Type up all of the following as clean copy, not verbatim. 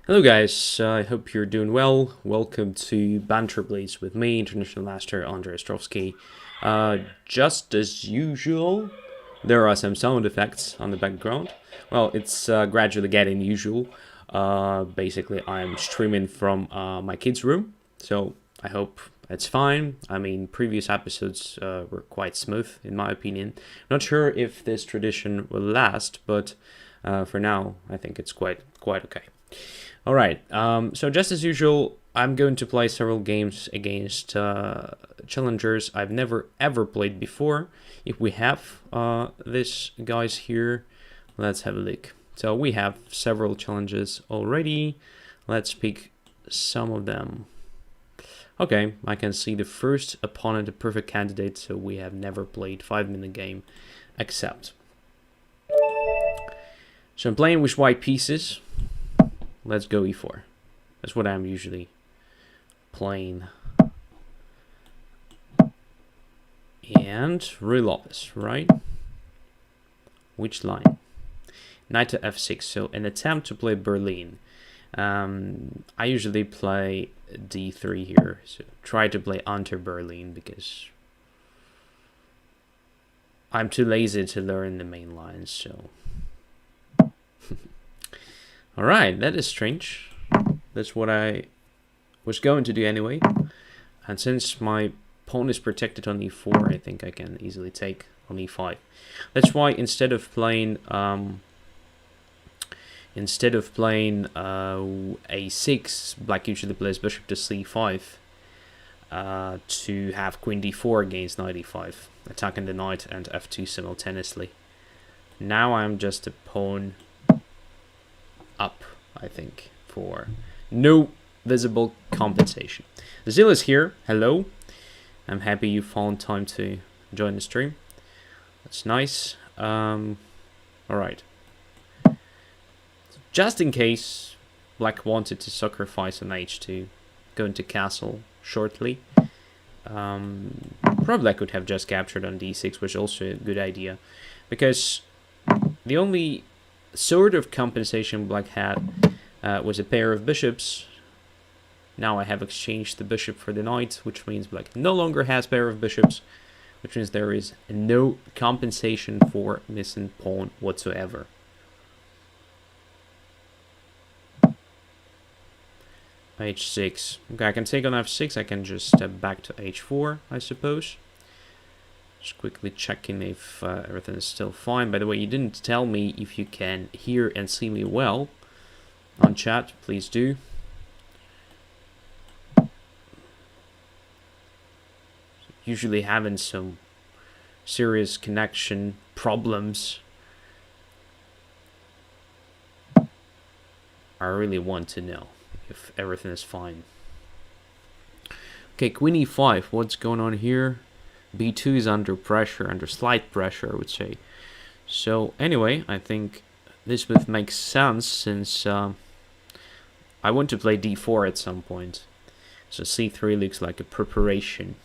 Hello guys, I hope you're doing well. Welcome to Banter Blitz with me, International Master Andrey Ostrovskiy. Just as usual, there are some sound effects on the background. Well, it's gradually getting usual. Basically, I'm streaming from my kid's room, so I hope it's fine. I mean, previous episodes were quite smooth, in my opinion. Not sure if this tradition will last, but for now, I think it's quite okay. Alright, so just as usual, I'm going to play several games against challengers I've never ever played before. If we have these guys here, let's have a look. So we have several challenges already. Let's pick some of them. Okay, I can see the first opponent, a perfect candidate, so we have never played 5-minute game, except. So I'm playing with white pieces. Let's go e4. That's what I'm usually playing. And Ruy Lopez, right? Which line? Knight to f6. So an attempt to play Berlin. I usually play d3 here. So try to play Enter Berlin because I'm too lazy to learn the main lines. So. Alright, that is strange. That's what I was going to do anyway. And since my pawn is protected on e4, I think I can easily take on e5. That's why instead of playing a6, black usually plays bishop to c5 to have queen d4 against knight e5, attacking the knight and f2 simultaneously. Now I'm just a pawn up, I think, for no visible compensation. Zil is here. Hello. I'm happy you found time to join the stream. That's nice. Alright. Just in case black wanted to sacrifice an h2, go into castle shortly. Probably I could have just captured on d6, which is also a good idea. Because the only sort of compensation black had was a pair of bishops. Now I have exchanged the bishop for the knight, which means black no longer has pair of bishops, which means there is no compensation for missing pawn whatsoever. h6. Okay, I can take on f6. I can just step back to h4, I suppose. Just quickly checking if everything is still fine. By the way, you didn't tell me if you can hear and see me well on chat. Please do. Usually having some serious connection problems. I really want to know if everything is fine. Okay, queen e5. What's going on here? b2 is under pressure, under slight pressure, I would say. So anyway, I think this move makes sense since I want to play d4 at some point. So c3 looks like a preparation.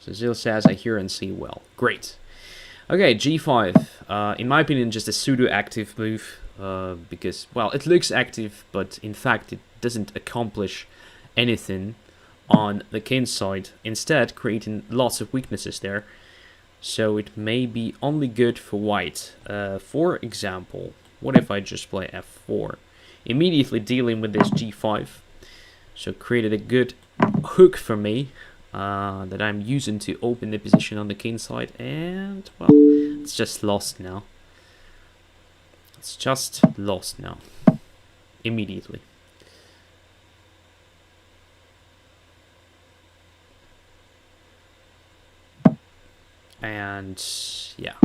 So Zil says, I hear and see well. Great. Okay, g5. In my opinion, just a pseudo-active move. Because, well, it looks active, but in fact it doesn't accomplish anything on the king side, instead creating lots of weaknesses there. So it may be only good for white. For example, what if I just play f4? Immediately dealing with this g5. So created a good hook for me that I'm using to open the position on the king side, and, well, it's just lost now. It's just lost now. Immediately. And yeah.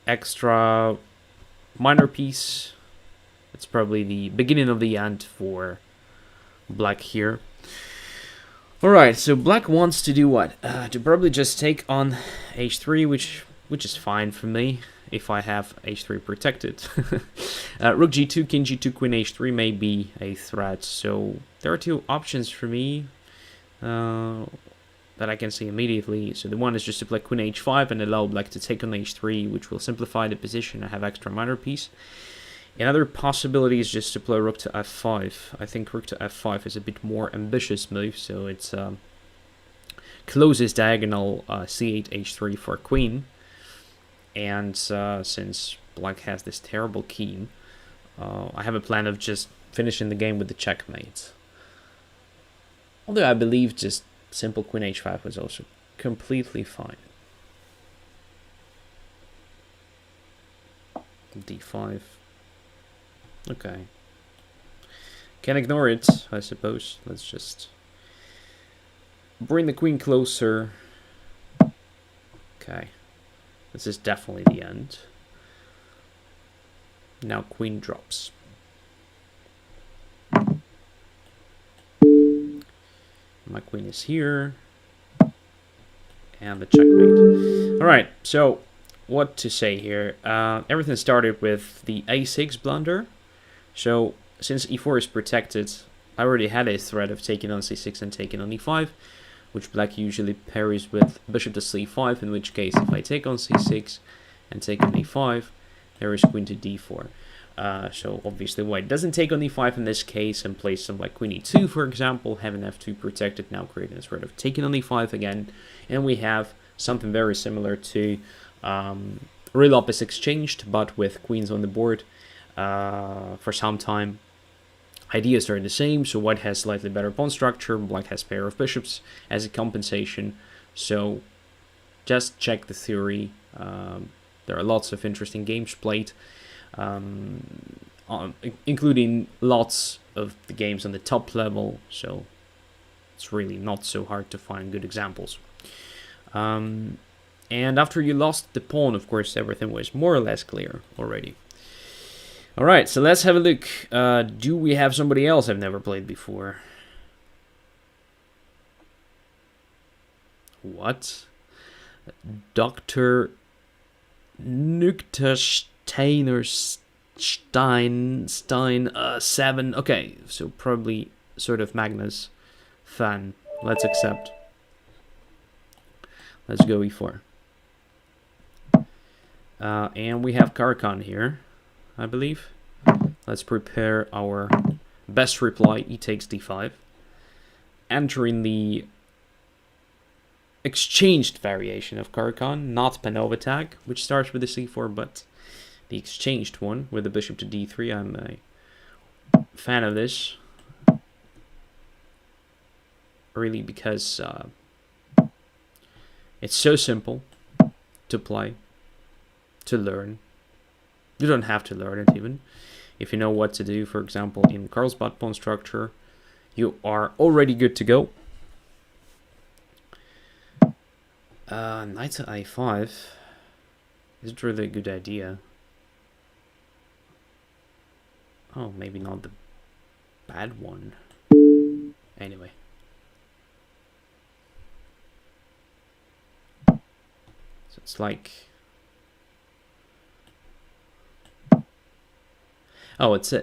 Extra minor piece. It's probably the beginning of the end for black here. Alright, so black wants to do what? To probably just take on h3, which is fine for me. If I have h3 protected. Rook g2, king g2, queen h3 may be a threat. So there are two options for me. that I can see immediately. So the one is just to play queen h5 and allow black to take on h3, which will simplify the position. I have extra minor piece. Another possibility is just to play rook to f5. I think rook to f5 is a bit more ambitious move, so it's closes diagonal c8 h3 for queen. And since black has this terrible king, I have a plan of just finishing the game with the checkmate. Although I believe just simple queen h5 was also completely fine. d5. Okay. Can't ignore it, I suppose. Let's just bring the queen closer. Okay. This is definitely the end. Now queen drops. My queen is here. And the checkmate. Alright, so what to say here? Everything started with the a6 blunder. So, since e4 is protected, I already had a threat of taking on c6 and taking on e5, which black usually parries with bishop to c5, in which case if I take on c6 and take on e5, there is queen to d4. So obviously white doesn't take on e5 in this case and plays some like queen e2, for example, having f2 protected, now creating a threat of taking on e5 again, and we have something very similar to real opposites exchanged, but with queens on the board. For some time, ideas are the same, so white has slightly better pawn structure, black has pair of bishops as a compensation, so just check the theory. There are lots of interesting games played, including lots of the games on the top level, so it's really not so hard to find good examples. And after you lost the pawn, of course, everything was more or less clear already. Alright, so let's have a look. Do we have somebody else I've never played before? What? Dr. Nuktersteiner Stein 7. Okay, so probably sort of Magnus fan. Let's accept. Let's go e4. And we have Karakan here, I believe. Let's prepare our best reply. E takes d5. Entering the exchanged variation of Karakan, not Panova tag, which starts with the c4, but the exchanged one with the bishop to d3. I'm a fan of this, really, because it's so simple to play, to learn. You don't have to learn it even. If you know what to do, for example, in Carlsbad pawn structure, you are already good to go. Knight to a5. Is it really a good idea? Oh, maybe not the bad one. Anyway. So it's like... Oh, it's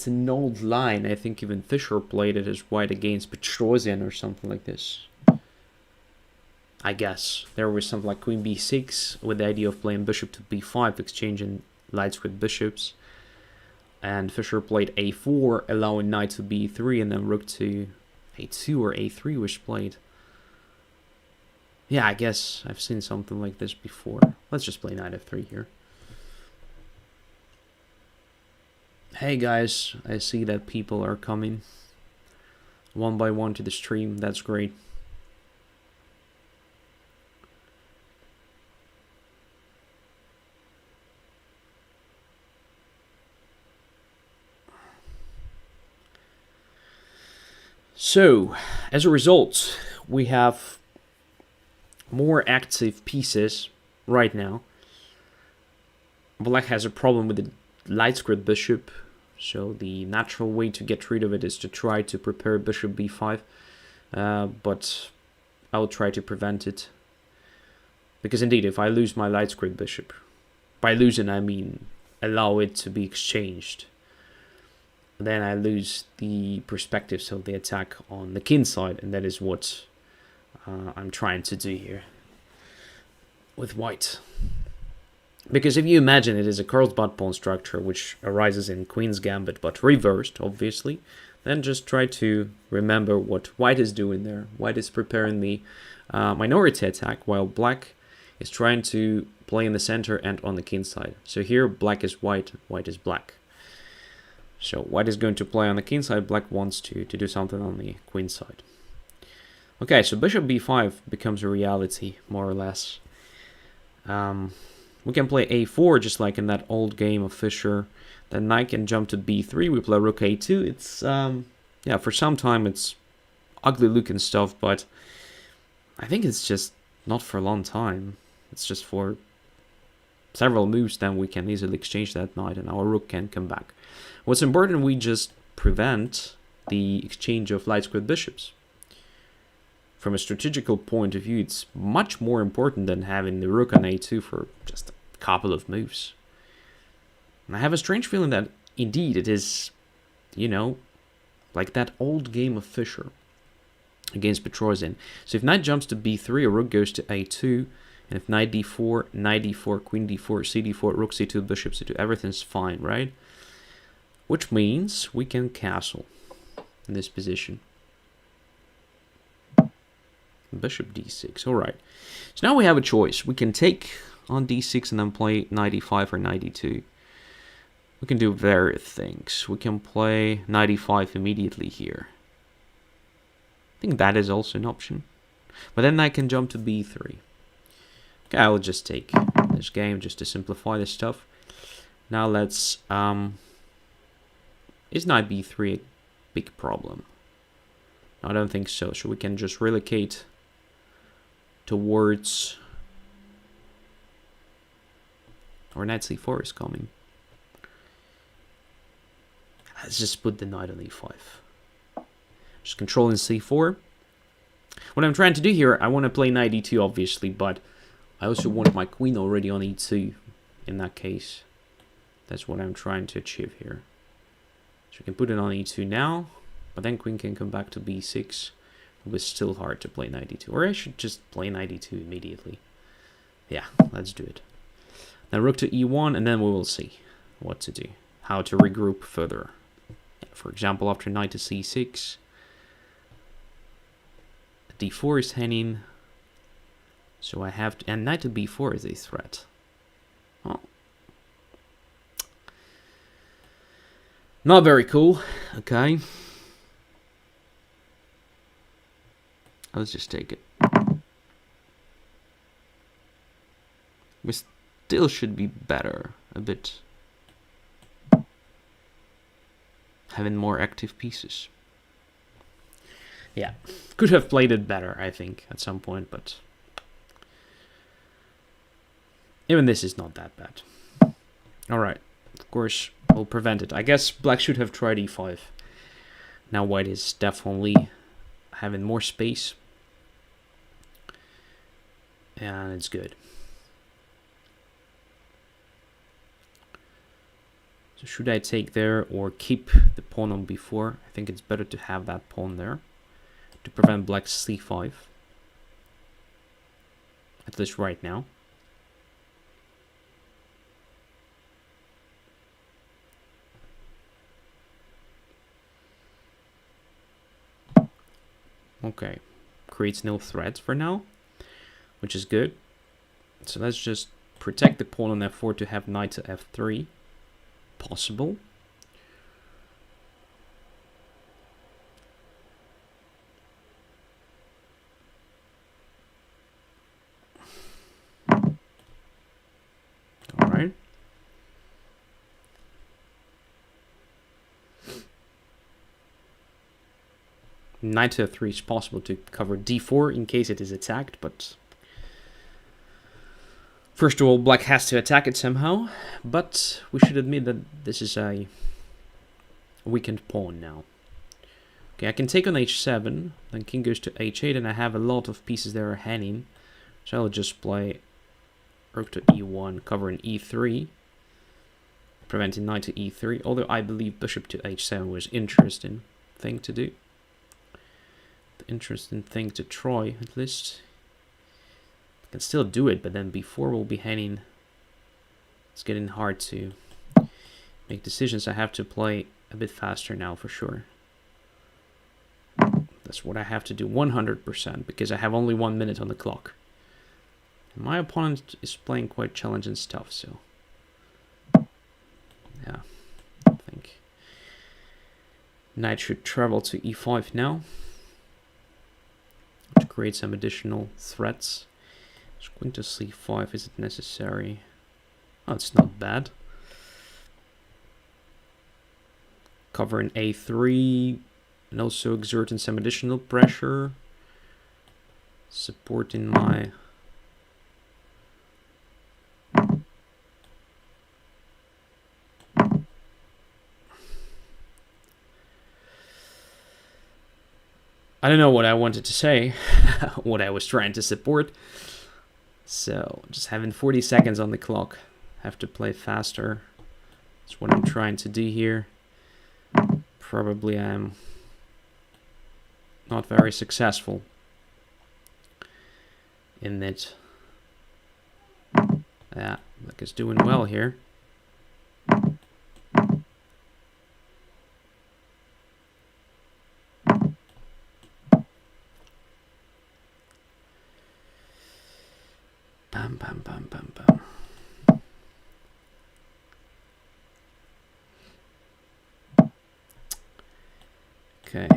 an old line. I think even Fischer played it as white against Petrosian or something like this. I guess there was something like queen b6 with the idea of playing bishop to b5, exchanging lights with bishops. And Fischer played a4, allowing knight to b3, and then rook to a2 or a3 was played. Yeah, I guess I've seen something like this before. Let's just play knight f3 here. Hey guys, I see that people are coming one by one to the stream. That's great. So, as a result, we have more active pieces right now. Black has a problem with the light squared bishop, so the natural way to get rid of it is to try to prepare bishop b5, but I'll try to prevent it, because indeed if I lose my light squared bishop, by losing I mean allow it to be exchanged, then I lose the perspectives of the attack on the king side, and that is what I'm trying to do here with white. Because if you imagine it is a Carlsbad pawn structure which arises in Queen's Gambit but reversed, obviously, then just try to remember what white is doing there. White is preparing the minority attack, while black is trying to play in the center and on the king side. So here black is white, white is black. So white is going to play on the king side, black wants to do something on the queen side. Okay, so bishop b5 becomes a reality, more or less. We can play a4 just like in that old game of Fischer. Then knight can jump to b3, we play rook a2. It's, yeah, for some time it's ugly looking stuff, but I think it's just not for a long time. It's just for several moves, then we can easily exchange that knight and our rook can come back. What's important, we just prevent the exchange of light squared bishops. From a strategical point of view, it's much more important than having the rook on a2 for just a couple of moves. And I have a strange feeling that indeed it is, you know, like that old game of Fischer against Petrosian. So if knight jumps to b3, a rook goes to a2, and if knight d4, queen d4, c d4, rook c2, bishop c2, everything's fine, right? Which means we can castle in this position. Bishop d6, alright. So now we have a choice. We can take on d6 and then play knight e5 or knight e2. We can do various things. We can play knight e5 immediately here. I think that is also an option. But then I can jump to b3. Okay, I'll just take this game just to simplify this stuff. Now let's... is knight b3 a big problem? I don't think so. So we can just relocate towards... or knight c4 is coming. Let's just put the knight on e5. Just controlling c4. What I'm trying to do here, I want to play knight e2 obviously, but I also want my queen already on e2 in that case. That's what I'm trying to achieve here. So we can put it on e2 now, but then queen can come back to b6. It was still hard to play knight e2. Or I should just play knight e2 immediately. Yeah, let's do it. Now rook to e1, and then we will see what to do. How to regroup further. For example, after knight to c6, d4 is hanging. So I have to... and knight to b4 is a threat. Oh. Not very cool. Okay. Let's just take it. We still should be better a bit. Having more active pieces. Yeah. Could have played it better, I think, at some point, but... even this is not that bad. Alright. Of course, we'll prevent it. I guess black should have tried e5. Now white is definitely having more space. And it's good. So should I take there or keep the pawn on b4? I think it's better to have that pawn there to prevent black's c5. At least right now. Okay, creates no threats for now, which is good. So let's just protect the pawn on f4 to have knight to f3. Possible. All right. Knight to f3 is possible to cover d4 in case it is attacked, but first of all, black has to attack it somehow, but we should admit that this is a weakened pawn now. Okay, I can take on h7, then king goes to h8, and I have a lot of pieces that are hanging, so I'll just play rook to e1, covering e3, preventing knight to e3, although I believe bishop to h7 was an interesting thing to do. interesting thing to try, at least. I can still do it, but then b4 will be hanging. It's getting hard to make decisions. I have to play a bit faster now for sure. That's what I have to do 100% because I have only 1 minute on the clock. And my opponent is playing quite challenging stuff, so yeah, I think knight should travel to e5 now to create some additional threats. Queen to c5, is it necessary? Oh, it's not bad. Covering a3 and also exerting some additional pressure, supporting my I don't know what I wanted to say, what I was trying to support. So, just having 40 seconds on the clock. Have to play faster. That's what I'm trying to do here. Probably I'm not very successful in it. Yeah, Black is doing well here. Bam, bam, bam, bam, bam. Okay.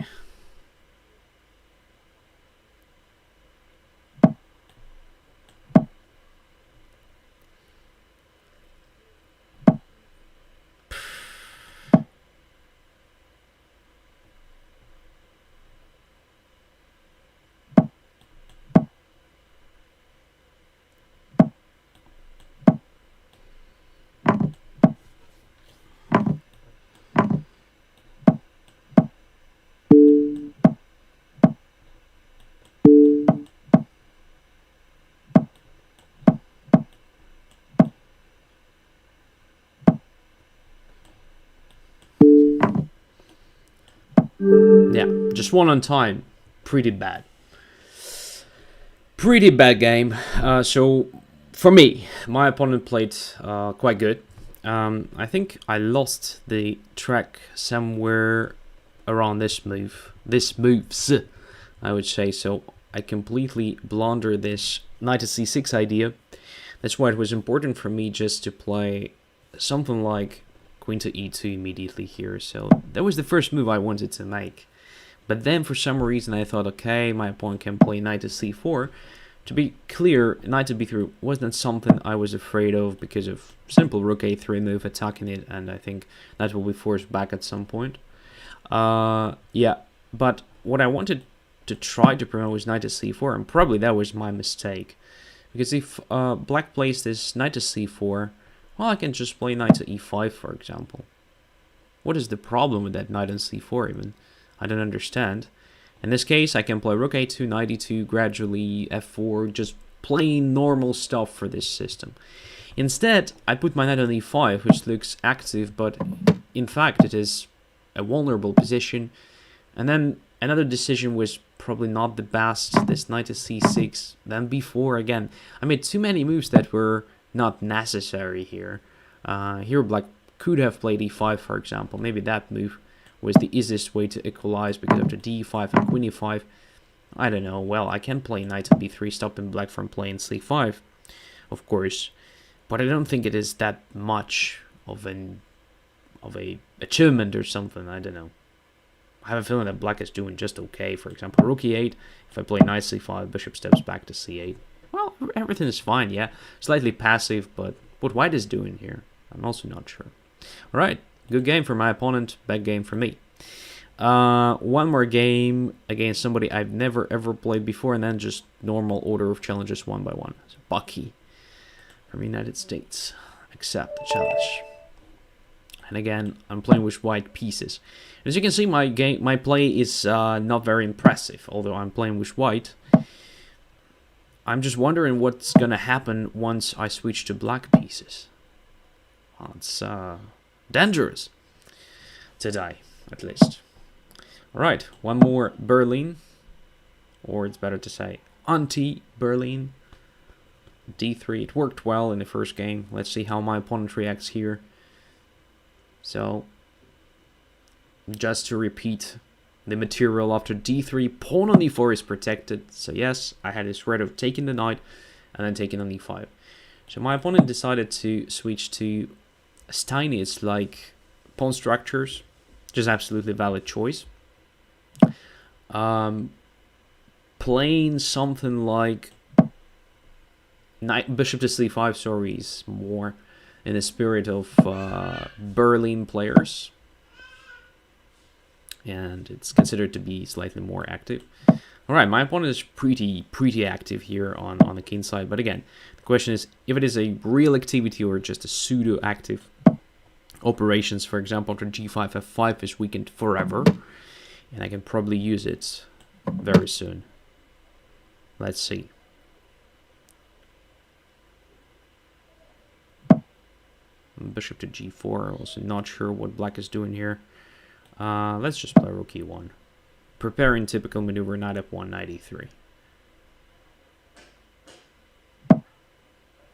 Yeah, just one on time. Pretty bad. Pretty bad game. So, for me, my opponent played quite good. I think I lost the track somewhere around this move. This moves, I would say. So, I completely blundered this knight to c6 idea. That's why it was important for me just to play something like queen to e2 immediately here. So, that was the first move I wanted to make. But then for some reason I thought, okay, my opponent can play knight to c4. To be clear, knight to b3 wasn't something I was afraid of because of simple rook a3 move attacking it, and I think that will be forced back at some point. Yeah, but what I wanted to try to prevent was knight to c4, and probably that was my mistake. Because if black plays this knight to c4, well, I can just play knight to e5, for example. What is the problem with that knight on c4 even? I don't understand. In this case, I can play rook a2, knight e2, gradually f4, just plain normal stuff for this system. Instead, I put my knight on e5, which looks active, but in fact it is a vulnerable position. And then another decision was probably not the best, this knight to c6, then b4 again. I made too many moves that were not necessary here. Here black could have played e5, for example. Maybe that move was the easiest way to equalize, because after d5 and queen e5, I don't know, well, I can play knight to b3, stopping black from playing c5, of course, but I don't think it is that much of a achievement or something, I don't know. I have a feeling that black is doing just okay. For example, rook e8, if I play knight c5, bishop steps back to c8. Well, everything is fine, yeah, slightly passive, but what white is doing here, I'm also not sure. Alright. Good game for my opponent, bad game for me. One more game against somebody I've never ever played before, and then just normal order of challenges one by one. So Bucky from the United States. Accept the challenge. And again, I'm playing with white pieces. As you can see, my play is not very impressive, although I'm playing with white. I'm just wondering what's gonna happen once I switch to black pieces. Well, it's dangerous today, at least. Alright, one more Berlin. or it's better to say anti-Berlin. D3, it worked well in the first game. Let's see how my opponent reacts here. So, just to repeat the material after D3, pawn on E4 is protected. So yes, I had this threat of taking the knight and then taking on E5. So my opponent decided to switch to Steinitz like pawn structures, which is absolutely valid choice. Playing something like bishop to c5, sorry, is more in the spirit of Berlin players, and it's considered to be slightly more active. All right, my opponent is pretty active here on the king side, but again, the question is if it is a real activity or just a pseudo-active operations. For example, after g5, f5 is weakened forever, and I can probably use it very soon. Let's see. Bishop to g4, also not sure what black is doing here. Let's just play rook e1. Preparing typical maneuver, knight f1, knight e3.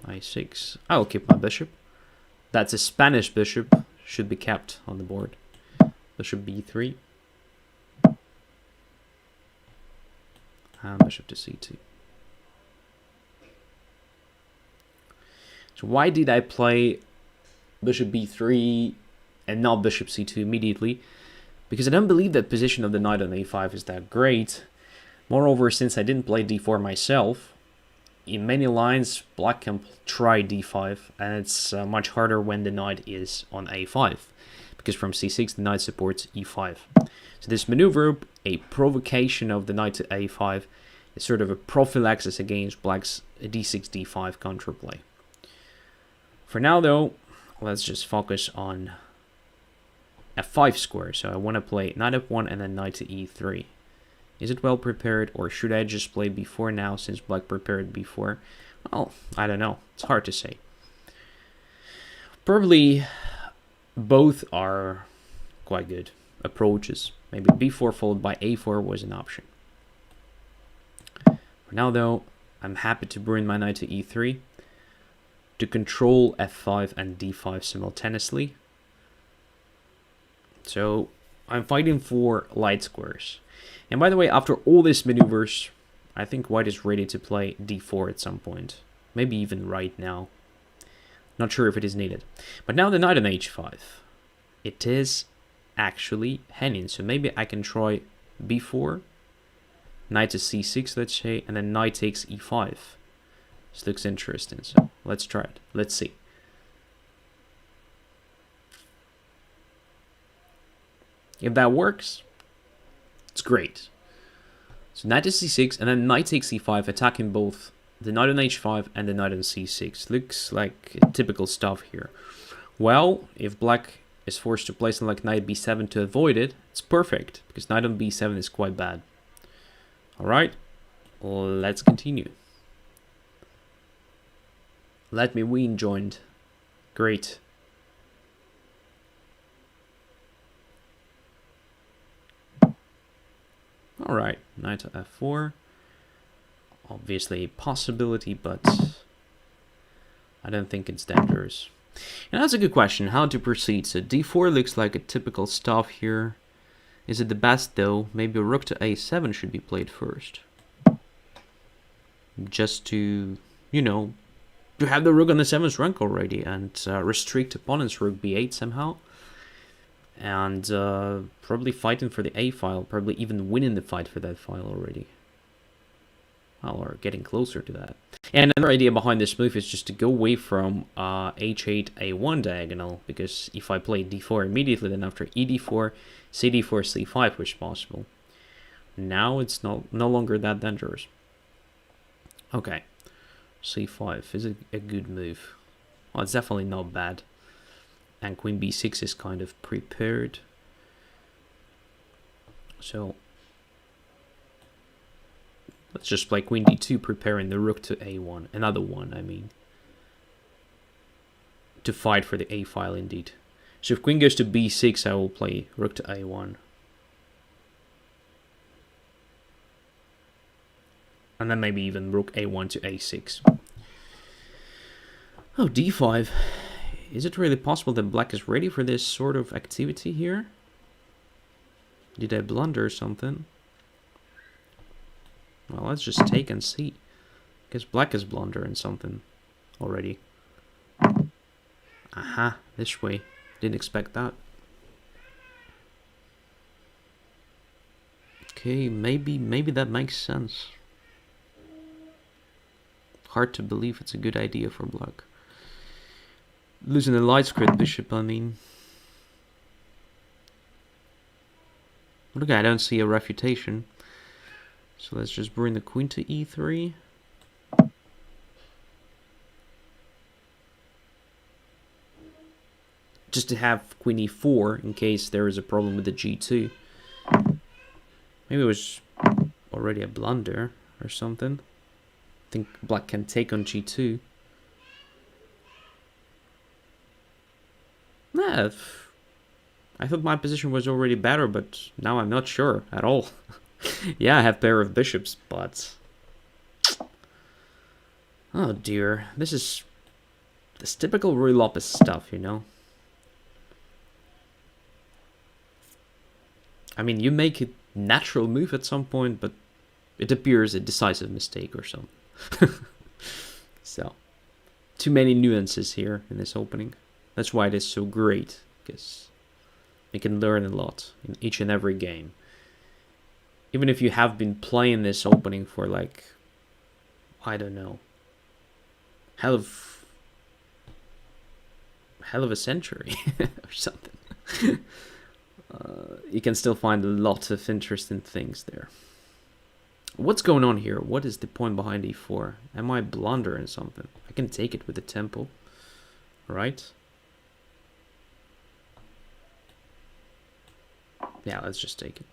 I6. I'll keep my bishop. That's a Spanish bishop. Should be kept on the board. Bishop b3. And bishop to c2. So why did I play bishop b3 and not bishop c2 immediately? Because I don't believe that position of the knight on a5 is that great. Moreover, since I didn't play d4 myself, in many lines black can try d5, and it's much harder when the knight is on a5, because from c6 the knight supports e5. So this maneuver, a provocation of the knight to a5, is sort of a prophylaxis against black's d6 d5 counterplay. For now though, let's just focus on f5 square. So I want to play knight f1 and then knight to e3. Is it well prepared, or should I just play before now since black prepared before? Well, I don't know. It's hard to say. Probably both are quite good approaches. Maybe b4 followed by a4 was an option. For now though, I'm happy to bring my knight to e3 to control f5 and d5 simultaneously. So I'm fighting for light squares. And by the way, after all these maneuvers, I think white is ready to play d4 at some point. Maybe even right now. Not sure if it is needed. But now the knight on h5. It is actually hanging. So maybe I can try b4, knight to c6, let's say, and then knight takes e5. This looks interesting, so let's try it. Let's see. If that works, it's great. So knight to c6 and then knight takes e5, attacking both the knight on h5 and the knight on c6. Looks like typical stuff here. Well, if black is forced to play something like knight b7 to avoid it, it's perfect, because knight on b7 is quite bad. Alright, let's continue. Let me win joined. Great. Alright, knight to f4. Obviously a possibility, but I don't think it's dangerous. And that's a good question, how to proceed. So d4 looks like a typical stuff here. Is it the best though? Maybe rook to a7 should be played first. Just to, you know, to have the rook on the 7th rank already and restrict opponent's rook b8 somehow. And probably fighting for the a file, probably even winning the fight for that file already. Well, or getting closer to that. And another idea behind this move is just to go away from h8, a1 diagonal, because if I play d4 immediately, then after ed4, cd4, c5 was possible. Now it's no longer that dangerous. Okay, c5 is a good move. Well, it's definitely not bad. And queen b6 is kind of prepared. So let's just play queen d2, preparing the rook to a1. Another one, I mean. To fight for the a file indeed. So if queen goes to b6, I will play rook to a1. And then maybe even rook a1 to a6. Oh, d5. Is it really possible that black is ready for this sort of activity here? Did I blunder or something? Well, let's just take and see. Because black is blundering something already. Aha, this way. Didn't expect that. Okay, maybe that makes sense. Hard to believe it's a good idea for black. Losing the light squared bishop, I mean. Okay, I don't see a refutation. So let's just bring the queen to e3. Just to have queen e4 in case there is a problem with the g2. Maybe it was already a blunder or something. I think black can take on g2. Nah, I thought my position was already better, but now I'm not sure at all. Yeah, I have pair of bishops, but... Oh dear, this is this typical Ruy Lopez stuff, you know? I mean, you make a natural move at some point, but it appears a decisive mistake or something. So, too many nuances here in this opening. That's why it is so great, because you can learn a lot in each and every game. Even if you have been playing this opening for like, I don't know, hell of a century or something. You can still find a lot of interesting things there. What's going on here? What is the point behind e4? Am I blundering something? I can take it with the tempo, right? Yeah, let's just take it.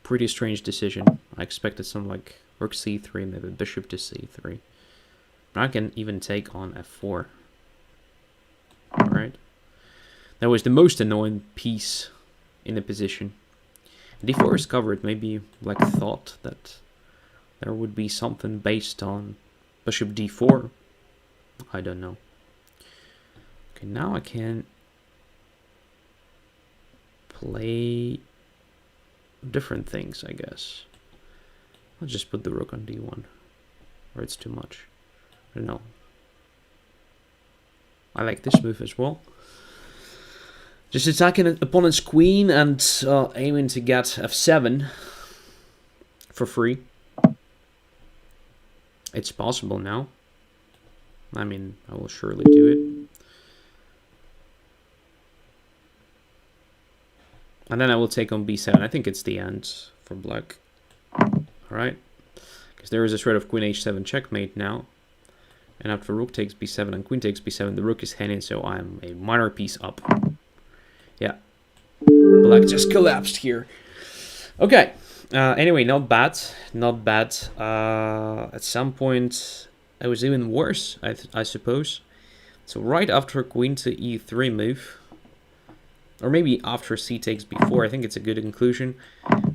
Pretty strange decision. I expected some like rook c3, maybe bishop to c3. But I can even take on f4. Alright. That was the most annoying piece in the position. d4 is covered. Maybe like thought that there would be something based on bishop d4. I don't know. Okay, now I can play different things, I guess. I'll just put the rook on d1, or it's too much. I don't know. I like this move as well. Just attacking an opponent's queen and aiming to get f7 for free. It's possible now. I mean, I will surely do it. And then I will take on b7. I think it's the end for black. Alright. Because there is a threat of queen h7 checkmate now. And after rook takes b7 and queen takes b7, the rook is hanging, so I'm a minor piece up. Yeah. Black just collapsed here. Okay. Anyway, not bad. Not bad. At some point, it was even worse, I suppose. So right after queen to e3 move, or maybe after c takes b4, I think it's a good conclusion.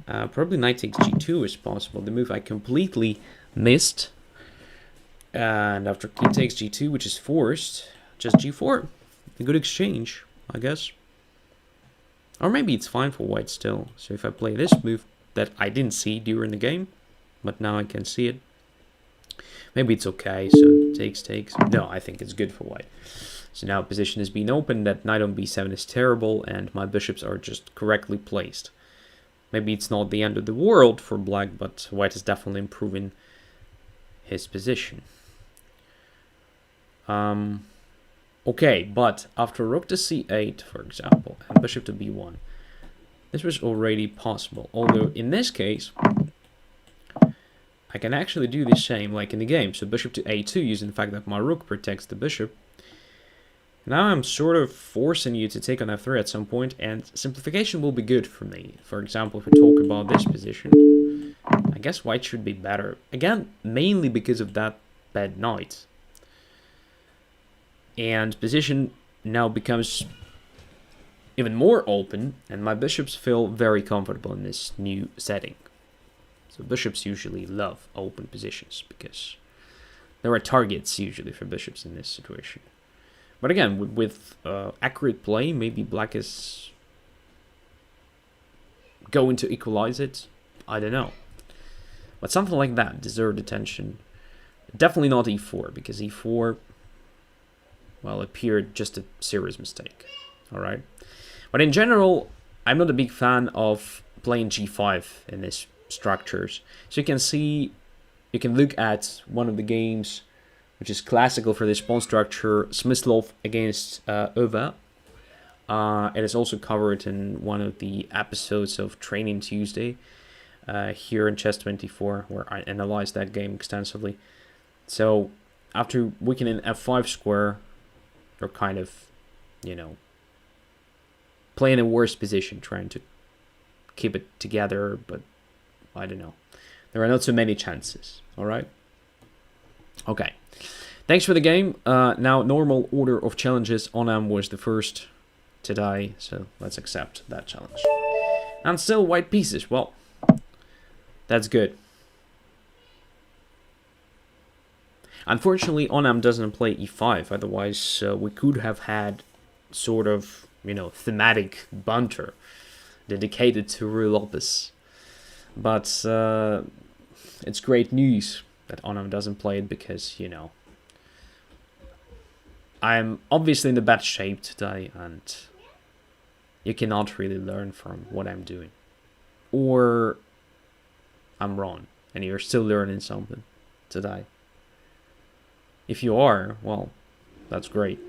Probably knight takes g2 is possible. The move I completely missed. And after king takes g2, which is forced, just g4. A good exchange, I guess. Or maybe it's fine for white still. So if I play this move that I didn't see during the game, but now I can see it, maybe it's okay. So takes. No, I think it's good for white. So now position is being opened, that knight on b7 is terrible, and my bishops are just correctly placed. Maybe it's not the end of the world for black, but white is definitely improving his position. Okay, but after rook to c8, for example, and bishop to b1, this was already possible. Although in this case, I can actually do the same like in the game. So bishop to a2, using the fact that my rook protects the bishop. Now I'm sort of forcing you to take on f3 at some point, and simplification will be good for me. For example, if we talk about this position, I guess white should be better. Again, mainly because of that bad knight. And position now becomes even more open, and my bishops feel very comfortable in this new setting. So bishops usually love open positions because there are targets usually for bishops in this situation. But again, with accurate play, maybe black is going to equalize it. I don't know. But something like that deserved attention. Definitely not e4, because e4, well, appeared just a serious mistake. Alright? But in general, I'm not a big fan of playing g5 in this structures. So you can see, you can look at one of the games which is classical for this pawn structure, Smyslov against Ova. It is also covered in one of the episodes of Training Tuesday here in Chess24, where I analyzed that game extensively. So after weakening f5 square, you're kind of, you know, playing a worse position, trying to keep it together, but I don't know. There are not so many chances, all right? Okay. Thanks for the game. Now, normal order of challenges. Onam was the first to die, so let's accept that challenge. And still white pieces. Well, that's good. Unfortunately, Onam doesn't play e5. Otherwise, we could have had sort of, you know, thematic banter dedicated to Ruy Lopez. But it's great news that Onam doesn't play it because, you know, I'm obviously in the bad shape today and you cannot really learn from what I'm doing. Or I'm wrong and you're still learning something today. If you are, well, that's great.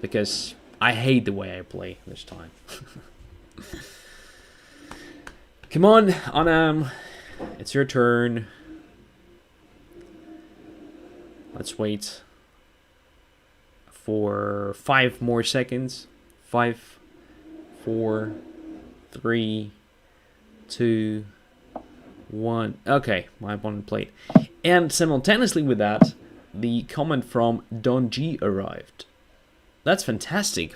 Because I hate the way I play this time. Come on, Onam. It's your turn. Let's wait for 5 more seconds. 5, 4, 3, 2, 1. Okay, my opponent played. And simultaneously with that, the comment from Don G arrived. That's fantastic.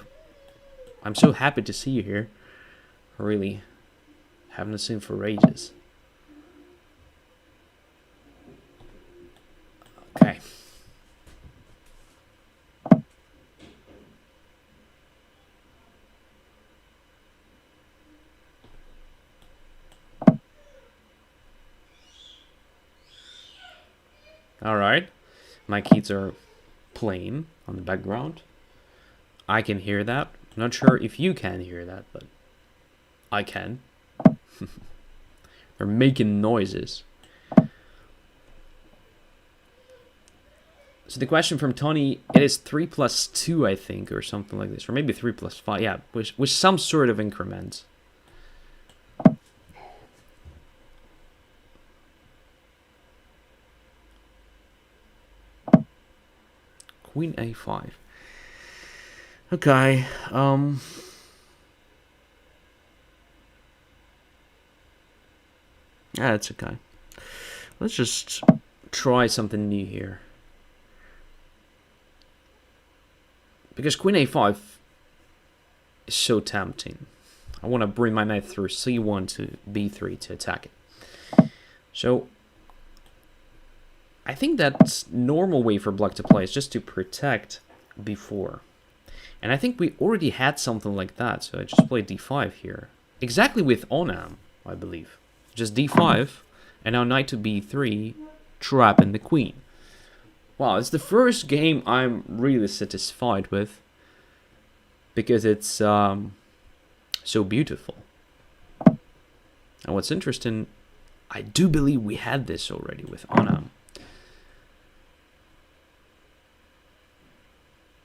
I'm so happy to see you here. Really. Haven't seen for ages. Okay. Alright. My keys are playing on the background. I can hear that. I'm not sure if you can hear that, but I can. They're making noises. So the question from Tony, it is 3 plus 2, I think, or something like this. Or maybe 3 plus 5. Yeah, with some sort of increment. Queen a5. Okay. Yeah, that's okay. Let's just try something new here. Because Queen a5 is so tempting. I want to bring my knight through c1 to b3 to attack it. So I think that normal way for black to play is just to protect b4. And I think we already had something like that, so I just played d5 here. Exactly with Onam, I believe. Just d5, and now knight to b3, trapping the queen. Wow, it's the first game I'm really satisfied with, because it's so beautiful. And what's interesting, I do believe we had this already with Onam.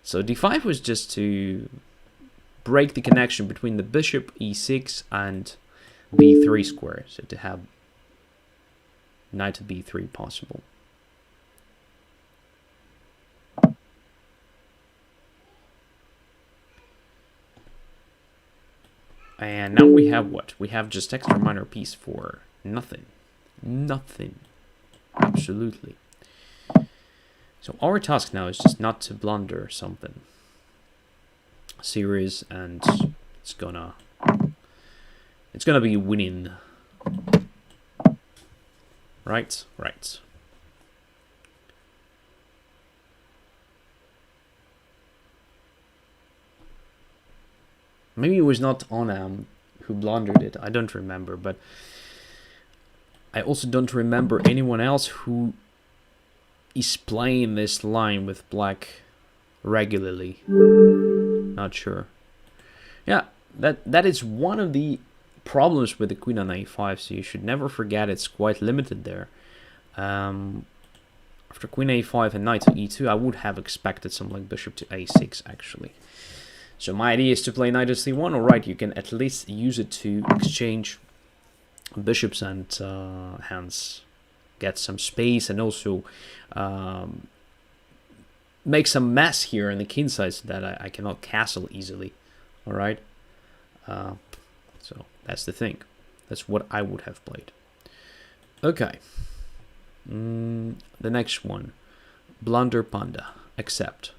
So d5 was just to break the connection between the bishop e6 and b3 square, so to have knight to b3 possible. And now we have what? We have just extra minor piece for nothing. Nothing. Absolutely. So our task now is just not to blunder something serious and it's gonna be winning. Right. Maybe it was not Onam who blundered it. I don't remember, but I also don't remember anyone else who is playing this line with black regularly. Not sure. Yeah, that is one of the problems with the queen on a5, so you should never forget it's quite limited there. After queen a5 and knight to e2, I would have expected something like bishop to a6 actually. So my idea is to play knight to c1. Alright, you can at least use it to exchange bishops and hence get some space, and also make some mess here in the king side so that I cannot castle easily. Alright, so that's the thing. That's what I would have played. Okay, the next one, Blunder Panda, accept.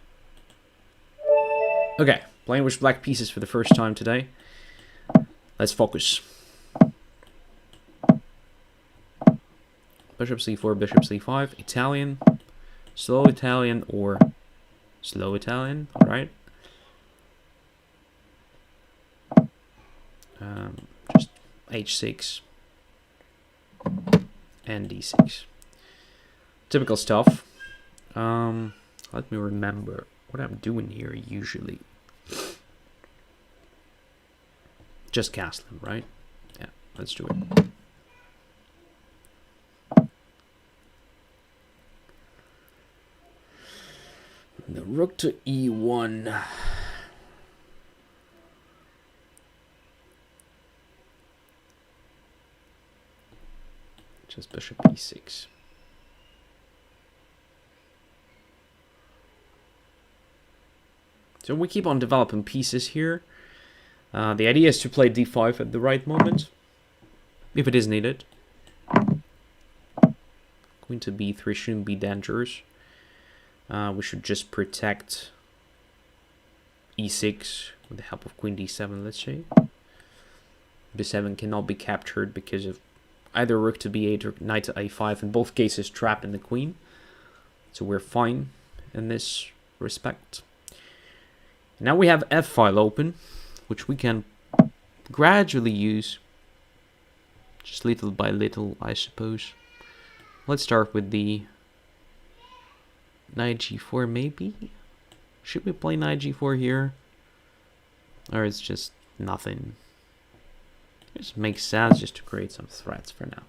Okay, playing with black pieces for the first time today. Let's focus. Bishop c4, bishop c5, Italian, slow Italian, or slow Italian, alright. Just h6 and d6. Typical stuff. Let me remember what I'm doing here usually. Just castling, right? Yeah, let's do it. The rook to e1. Just bishop e6. So we keep on developing pieces here. The idea is to play d5 at the right moment, if it is needed. Queen to b3 shouldn't be dangerous. We should just protect e6 with the help of queen d7, let's say. b7 cannot be captured because of either rook to b8 or knight to a5, in both cases trapped in the queen. So we're fine in this respect. Now we have f-file open, which we can gradually use, just little by little, I suppose. Let's start with the knight g4, maybe? Should we play knight g4 here? Or it's just nothing? It just makes sense just to create some threats for now.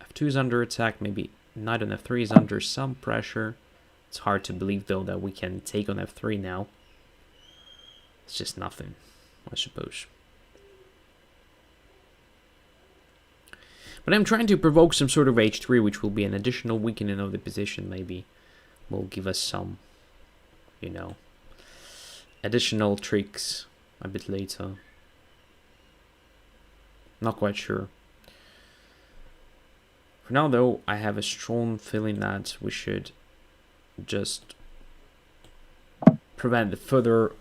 f2 is under attack, maybe knight on f3 is under some pressure. It's hard to believe though that we can take on f3 now. It's just nothing, I suppose. But I'm trying to provoke some sort of h3, which will be an additional weakening of the position, maybe. Will give us some, you know, additional tricks a bit later. Not quite sure. For now though, I have a strong feeling that we should just prevent the further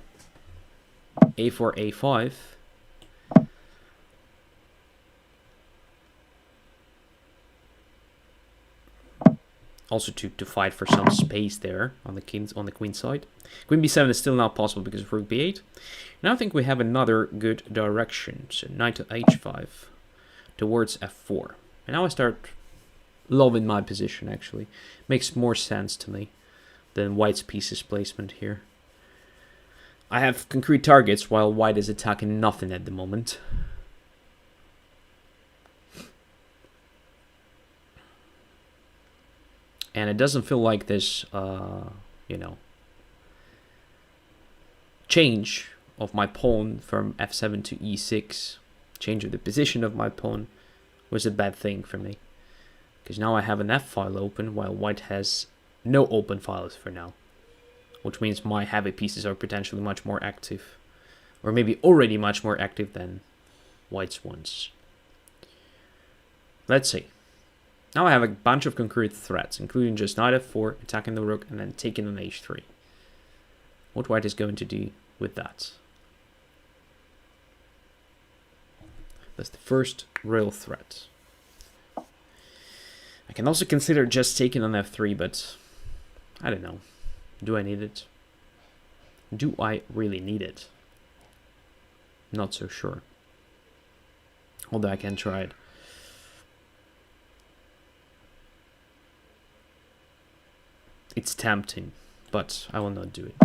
a4, a5. Also to fight for some space there on the queen side. Queen b7 is still not possible because of rook b8. Now I think we have another good direction. So knight to h5 towards f4. And now I start loving my position actually. Makes more sense to me than white's pieces placement here. I have concrete targets while white is attacking nothing at the moment. And it doesn't feel like this, you know, change of my pawn from f7 to e6, change of the position of my pawn, was a bad thing for me. Because now I have an f-file open, while white has no open files for now. Which means my heavy pieces are potentially much more active. Or maybe already much more active than white's ones. Let's see. Now I have a bunch of concrete threats, including just knight f4, attacking the rook, and then taking on h3. What white is going to do with that? That's the first real threat. I can also consider just taking on f3, but I don't know. Do I need it? Do I really need it? Not so sure. Although I can try it. It's tempting, but I will not do it.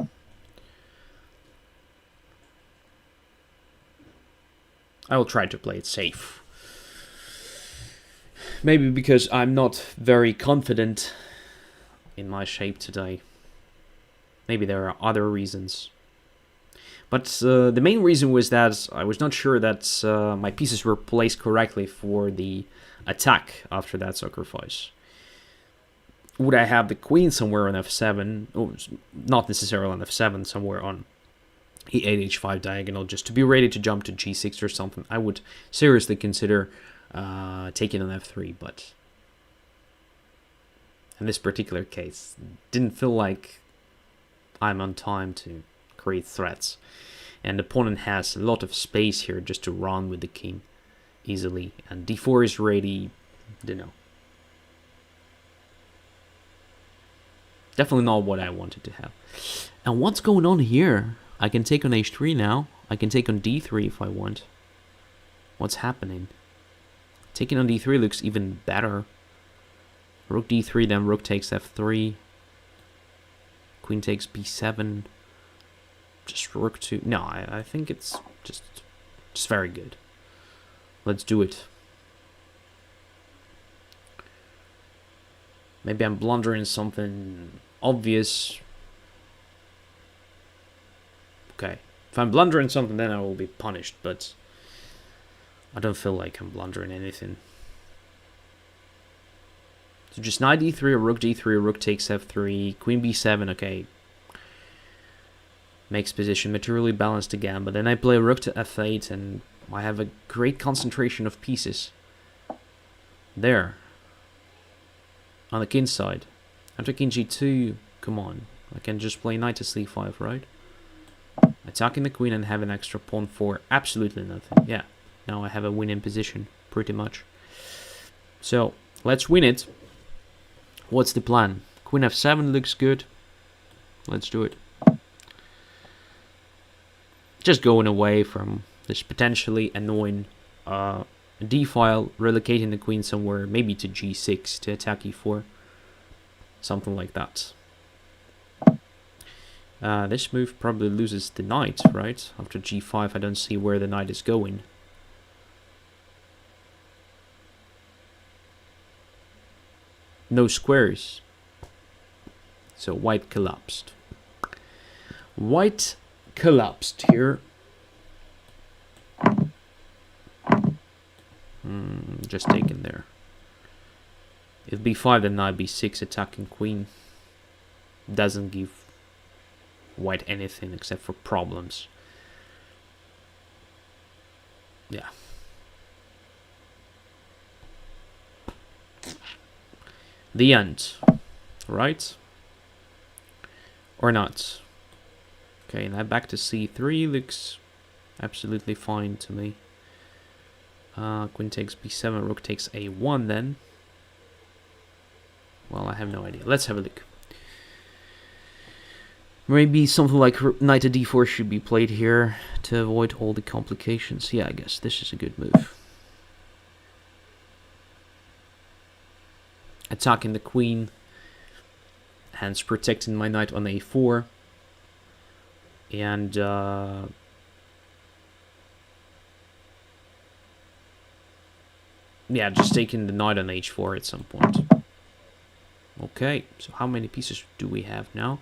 I will try to play it safe. Maybe because I'm not very confident in my shape today. Maybe there are other reasons. But the main reason was that I was not sure that my pieces were placed correctly for the attack after that sacrifice. Would I have the queen somewhere on f7? Oh, not necessarily on f7, somewhere on e8, h5 diagonal, just to be ready to jump to g6 or something. I would seriously consider taking on f3, but in this particular case, didn't feel like I'm on time to create threats. And the opponent has a lot of space here just to run with the king easily. And d4 is ready, don't know. Definitely not what I wanted to have. And what's going on here? I can take on h3 now. I can take on d3 if I want. What's happening? Taking on d3 looks even better. Rook d3, then rook takes f3. Queen takes b7. Just rook 2. No, I think it's just very good. Let's do it. Maybe I'm blundering something obvious. Okay. If I'm blundering something, then I will be punished, but I don't feel like I'm blundering anything. So just knight d3 or rook d3 or rook takes f3, queen b7, okay. Makes position materially balanced again, but then I play rook to f8 and I have a great concentration of pieces. There. On the king side. After king g2, come on. I can just play knight to c5, right? Attacking the queen and have an extra pawn for absolutely nothing. Yeah, now I have a winning position, pretty much. So, let's win it. What's the plan? Queen f7 looks good. Let's do it. Just going away from this potentially annoying d-file, relocating the queen somewhere, maybe to g6 to attack e4. Something like that. This move probably loses the knight, right? After g5, I don't see where the knight is going. No squares. So white collapsed. White collapsed here. Just taken there. If b5, then knight b6 attacking queen. Doesn't give white anything except for problems. Yeah. The end. Right? Or not? Okay, now back to c3 looks absolutely fine to me. Queen takes b7, rook takes a1 then. Well, I have no idea. Let's have a look. Maybe something like knight to d4 should be played here to avoid all the complications. Yeah, I guess this is a good move. Attacking the queen, hence protecting my knight on a4. And yeah, just taking the knight on h4 at some point. Okay, so how many pieces do we have now?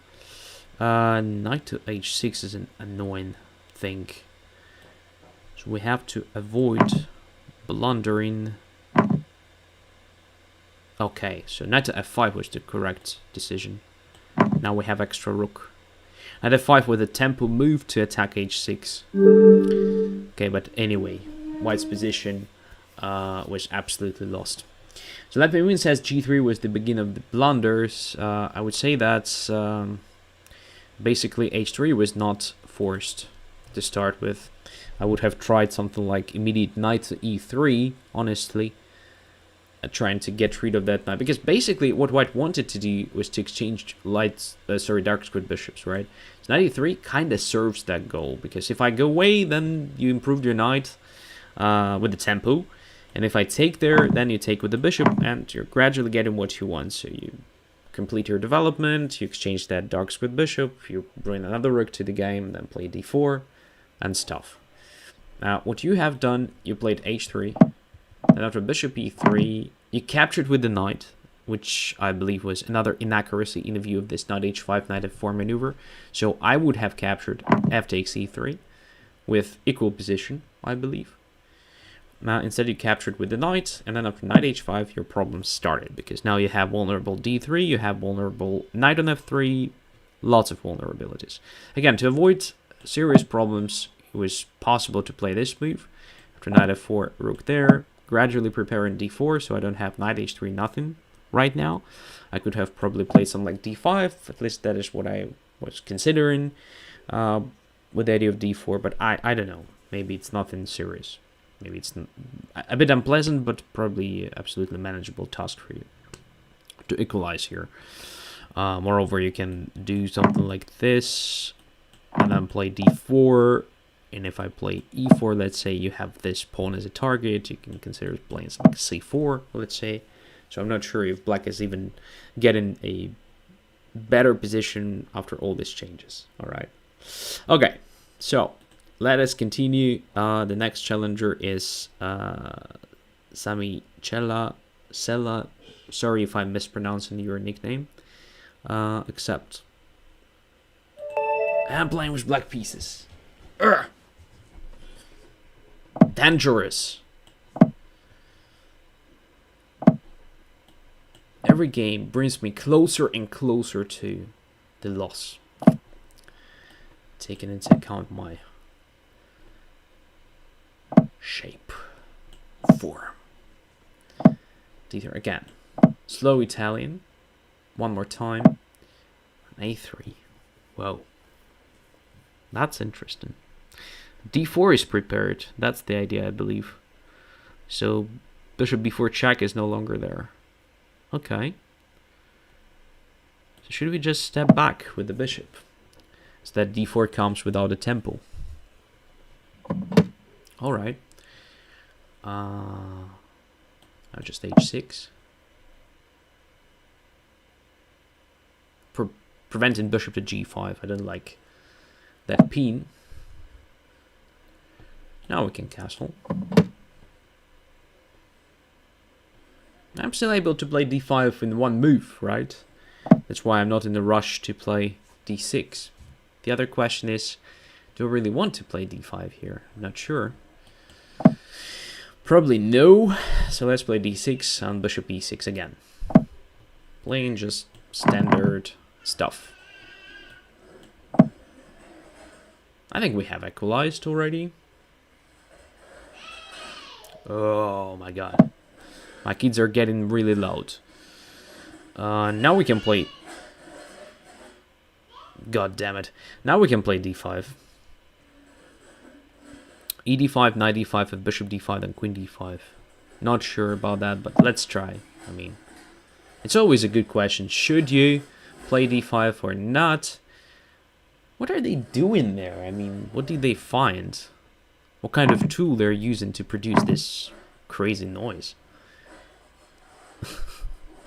Knight to h6 is an annoying thing. So we have to avoid blundering. Okay, so knight to f5 was the correct decision. Now we have extra rook. Knight f5 with a tempo move to attack h6. Okay, but anyway, white's position was absolutely lost. So that means says g3 was the beginning of the blunders. I would say that basically h3 was not forced. to start with. I would have tried something like immediate knight to e3, honestly, trying to get rid of that knight, because basically what white wanted to do was to exchange dark squared bishops, right? So knight e3 kind of serves that goal, because if I go away, then you improved your knight with the tempo, and if I take there, then you take with the bishop, and you're gradually getting what you want. So you complete your development, you exchange that dark squared bishop, you bring another rook to the game, then play d4 and stuff. Now what you have done, you played h3. Then after bishop e3, you captured with the knight, which I believe was another inaccuracy in the view of this knight h5, knight f4 maneuver. So I would have captured f takes e3 with equal position, I believe. Now instead you captured with the knight, and then after knight h5 your problem started, because now you have vulnerable d3, you have vulnerable knight on f3, lots of vulnerabilities. Again, to avoid serious problems, it was possible to play this move. After knight f4, rook there, gradually preparing d4, so I don't have knight h3 nothing right now. I could have probably played something like d5, at least that is what I was considering with the idea of d4, but I don't know, maybe it's nothing serious. Maybe it's a bit unpleasant, but probably absolutely manageable task for you to equalize here. Moreover, you can do something like this, and then play d4, and if I play e4, let's say you have this pawn as a target, you can consider playing something like c4, let's say. So I'm not sure if black is even getting a better position after all these changes. All right. Okay, so let us continue. The next challenger is Sami Sella. Sorry if I'm mispronouncing your nickname. Except I'm playing with black pieces. Urgh. Dangerous. Every game brings me closer and closer to the loss. Taking into account my shape, form. These are again slow Italian. One more time. A3. Whoa, that's interesting. d4 is prepared. That's the idea, I believe. So bishop b4 check is no longer there. Okay. So should we just step back with the bishop, so that d4 comes without a tempo? All right. Now just h6. Preventing bishop to g5. I don't like that pin. Now we can castle. I'm still able to play d5 in one move, right? That's why I'm not in a rush to play d6. The other question is, do I really want to play d5 here? I'm not sure. Probably no. So let's play d6 and bishop e6 again. Playing just standard stuff. I think we have equalized already. Oh my god. My kids are getting really loud. Now we can play... God damn it. Now we can play d5. e5, knight e5, with bishop d5 and queen d5. Not sure about that, but let's try. I mean, it's always a good question. Should you play d5 or not? What are they doing there? I mean, what did they find? What kind of tool they're using to produce this crazy noise?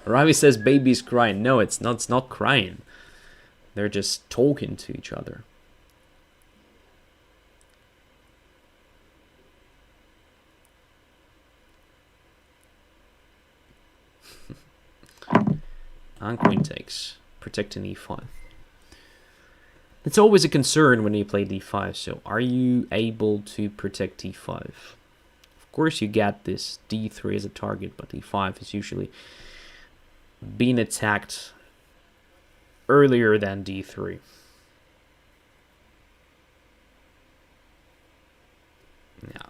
Ravi says baby's crying. No, it's not crying. They're just talking to each other. And queen takes, protecting e5. It's always a concern when you play d5. So are you able to protect d5? Of course you get this d3 as a target, but e5 is usually being attacked earlier than d3. Yeah,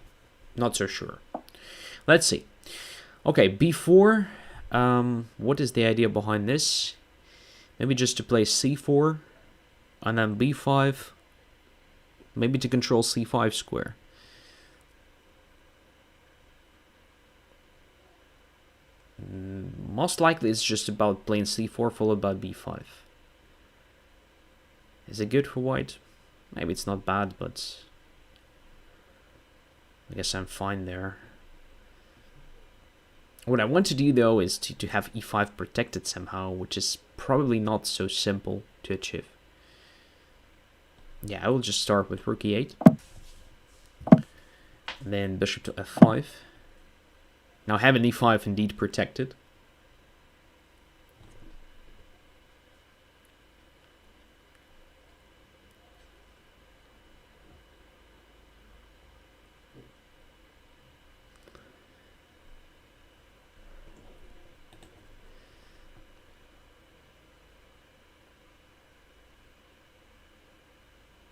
not so sure. Let's see. Okay, b4. What is the idea behind this? Maybe just to play c4 and then b5. Maybe to control c5 square. Most likely it's just about playing c4 followed by b5. Is it good for white? Maybe it's not bad, but I guess I'm fine there. What I want to do though is to have e5 protected somehow, which is probably not so simple to achieve. Yeah, I will just start with rook e8. Then bishop to f5. Now having e5 indeed protected.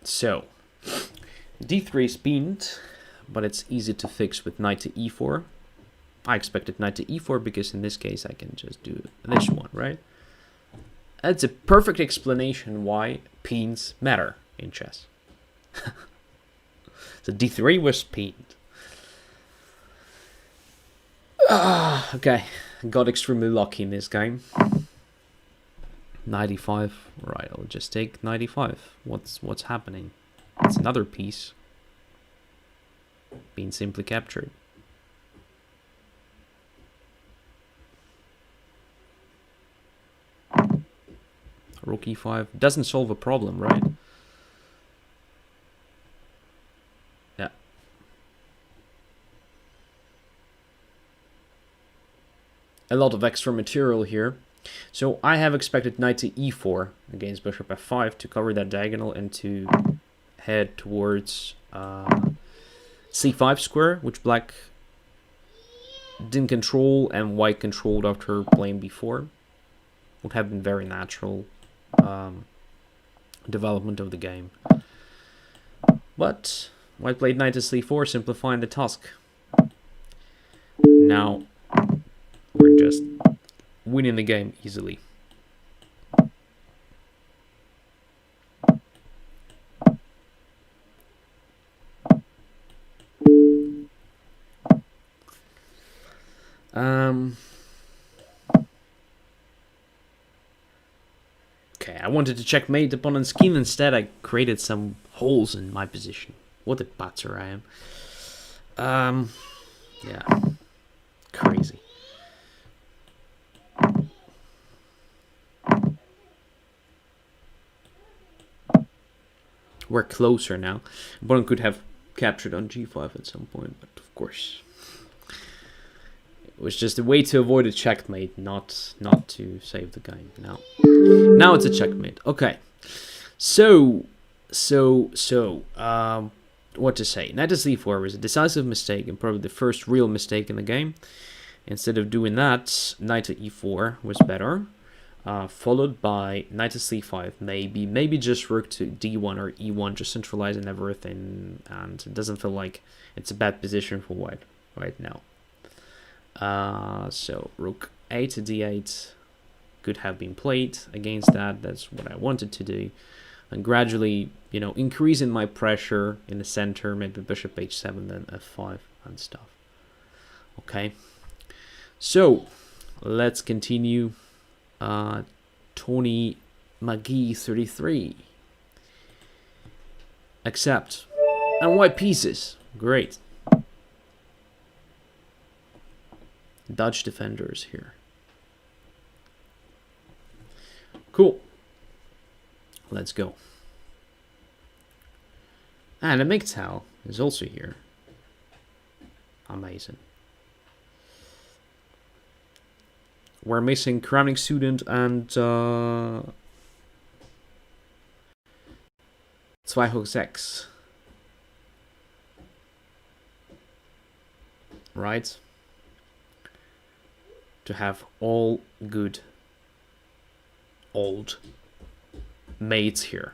So, d3 is pinned, but it's easy to fix with knight to e4. I expected knight to e4 because in this case I can just do this one, right? That's a perfect explanation why pins matter in chess. So d3 was pinned. Okay, got extremely lucky in this game. 95. Right, I'll just take 95. What's happening? It's another piece being simply captured. Rook e5 doesn't solve a problem, right? Yeah. A lot of extra material here. So I have expected knight to e4 against bishop f5 to cover that diagonal and to head towards c5 square, which black didn't control and white controlled after playing b4. Would have been very natural development of the game. But white played knight to c4, simplifying the task. Now we're just winning the game easily. Okay, I wanted to checkmate the opponent's king. Instead, I created some holes in my position. What a batter I am. Yeah. Crazy. We're closer now. Opponent could have captured on g5 at some point, but of course it was just a way to avoid a checkmate, not to save the game. Now it's a checkmate. Okay, so what to say? Knight to c4 was a decisive mistake and probably the first real mistake in the game. Instead of doing that, knight to e4 was better. Followed by knight to c5, maybe just rook to d1 or e1, just centralizing everything, and it doesn't feel like it's a bad position for white right now. So rook a to d8 could have been played against that. That's what I wanted to do, and gradually, increasing my pressure in the center, maybe bishop h7, then f5 and stuff. Okay, so let's continue. Tony McGee 33. Accept. And white pieces. Great. Dutch defenders here. Cool. Let's go. And a MGTOW is also here. Amazing. We're missing crowning student and 12h-Banterthon. Right? To have all good old mates here.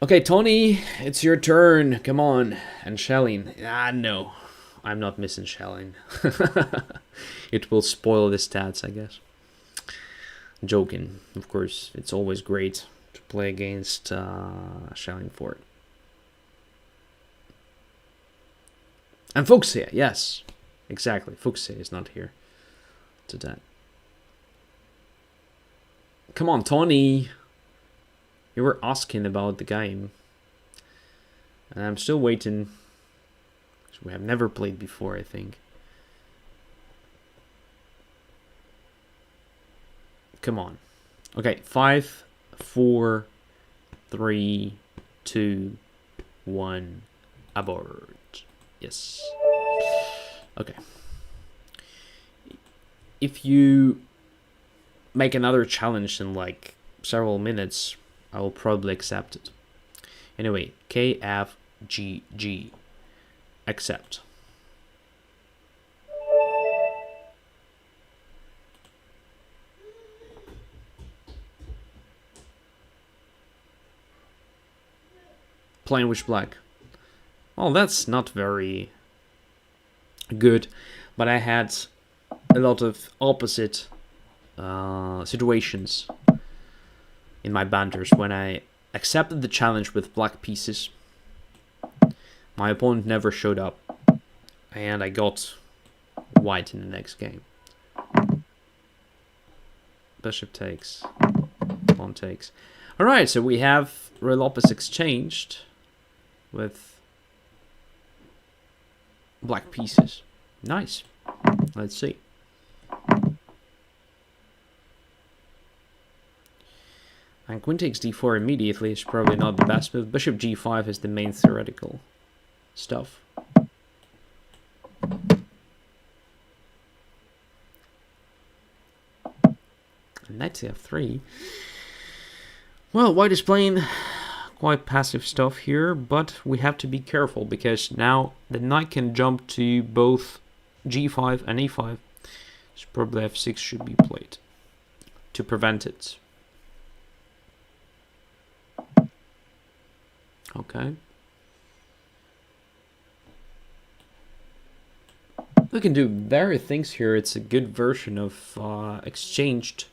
Okay, Tony, it's your turn. Come on. And shelling. No. I'm not missing shelling. It will spoil the stats, I guess. Joking. Of course, it's always great to play against Schellingford. And Fuchsia, yes. Exactly, Fuchsia is not here today. Come on, Tony. You were asking about the game. And I'm still waiting. We have never played before, I think. Come on. Okay, 5, 4, 3, 2, 1, abort. Yes. Okay. If you make another challenge in like several minutes, I will probably accept it. Anyway, KFGG. Accept. Playing with black. Well, that's not very good, but I had a lot of opposite situations in my banters when I accepted the challenge with black pieces. My opponent never showed up, and I got white in the next game. Bishop takes, pawn takes. Alright, so we have Roy Lopez exchanged with black pieces. Nice. Let's see. And queen takes d4 immediately is probably not the best move. Bishop g5 is the main theoretical stuff. Knight to f3. Well, white is playing quite passive stuff here, but we have to be careful because now the knight can jump to both g5 and e5. So probably f6 should be played to prevent it. Okay. We can do various things here. It's a good version of exchanged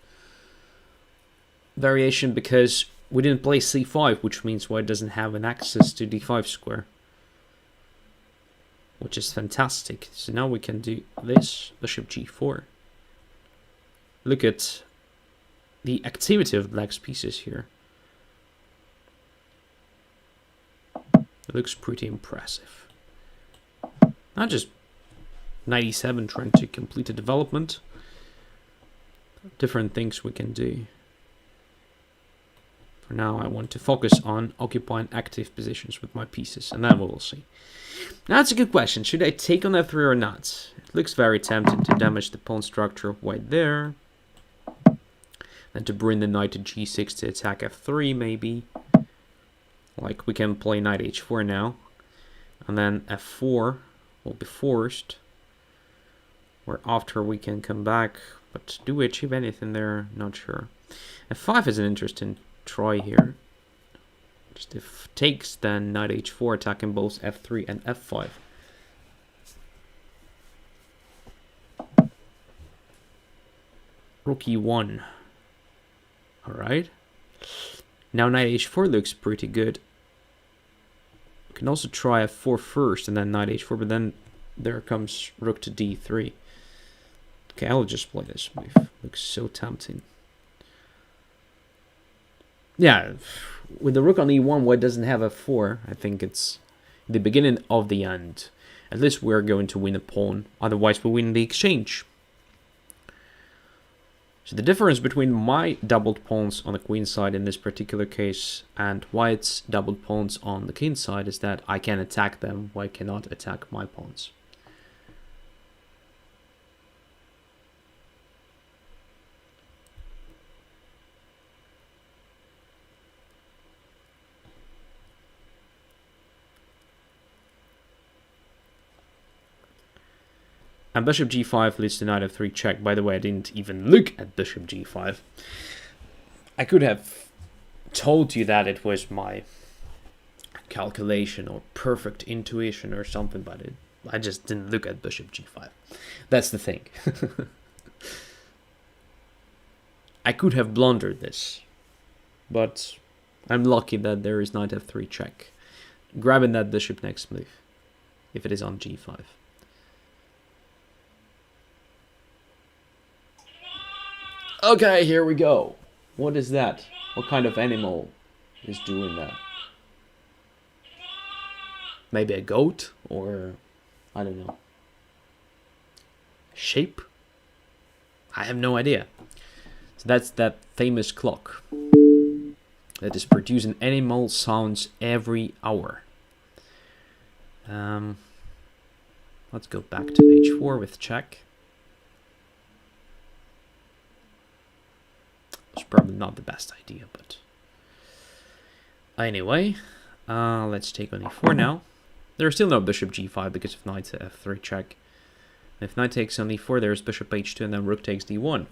variation because we didn't play c5, which means white doesn't have an access to d5 square, which is fantastic. So now we can do this, bishop g4. Look at the activity of black's pieces here. It looks pretty impressive. Not just 97 trying to complete a development. Different things we can do. For now, I want to focus on occupying active positions with my pieces, and then we will see. Now, that's a good question. Should I take on f3 or not? It looks very tempting to damage the pawn structure of white there. And to bring the knight to g6 to attack f3, maybe. Like, we can play knight h4 now. And then f4 will be forced. Where after we can come back. But do we achieve anything there? Not sure. f5 is an interesting try here. Just if takes, then knight h4 attacking both f3 and f5. Rook e1. Alright. Now knight h4 looks pretty good. We can also try f4 first and then knight h4, but then there comes rook to d3. Okay, I'll just play this move. Looks so tempting. Yeah, with the rook on e1, white doesn't have f4. I think it's the beginning of the end. At least we're going to win a pawn. Otherwise, we win the exchange. So the difference between my doubled pawns on the queen side in this particular case and white's doubled pawns on the king side is that I can attack them, white cannot attack my pawns. And bishop g5 leads to knight f3 check. By the way, I didn't even look at bishop g5. I could have told you that it was my calculation or perfect intuition or something, but I just didn't look at bishop g5. That's the thing. I could have blundered this, but I'm lucky that there is knight f3 check. Grabbing that bishop next move, if it is on g5. Okay, here we go. What is that? What kind of animal is doing that? Maybe a goat, or I don't know. Shape? I have no idea. So that's that famous clock that is producing animal sounds every hour. Let's go back to h4 with check. It's probably not the best idea, but anyway, let's take on e4 now. There's still no bishop g5 because of knight to f3 check. If knight takes on e4, there's bishop h2, and then rook takes d1.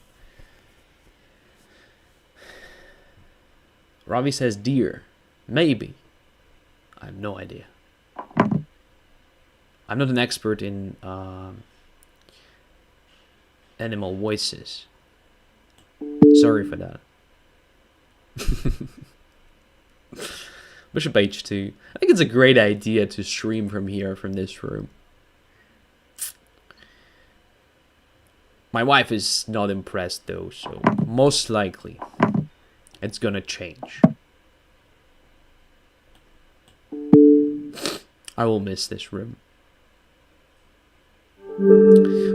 Ravi says deer. Maybe. I have no idea. I'm not an expert in animal voices. Sorry for that. Bishop h2. I think it's a great idea to stream from here, from this room. My wife is not impressed though, so most likely it's gonna change. I will miss this room.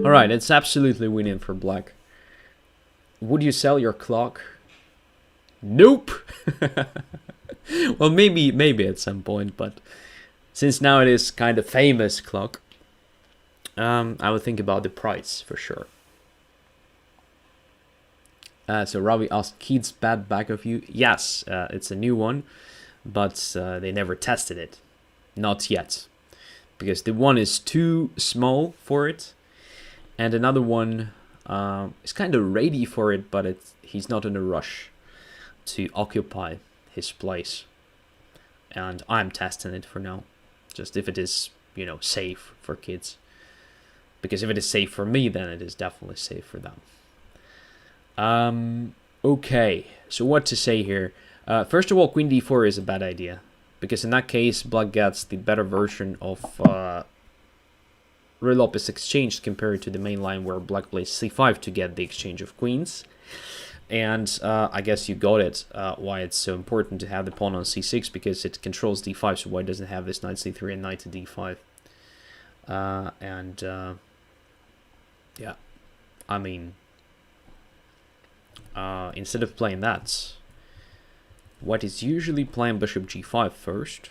Alright, it's absolutely winning for black. Would you sell your clock? Nope! Well, maybe at some point, but since now it is kind of famous clock, I would think about the price for sure. So Ravi asked, Keats bad back of you? Yes, it's a new one, but they never tested it. Not yet. Because the one is too small for it, and another one is kind of ready for it, but he's not in a rush to occupy his place. And I'm testing it for now. Just if it is, you know, safe for kids. Because if it is safe for me, then it is definitely safe for them. Okay, so what to say here? First of all, queen d4 is a bad idea, because in that case, black gets the better version of Ruy Lopez exchange compared to the main line where black plays c5 to get the exchange of queens. And I guess you got it, why it's so important to have the pawn on c6, because it controls d5, so why doesn't it have this knight c3 and knight to d5? Yeah, I mean... instead of playing that, what is usually playing bishop g5 first,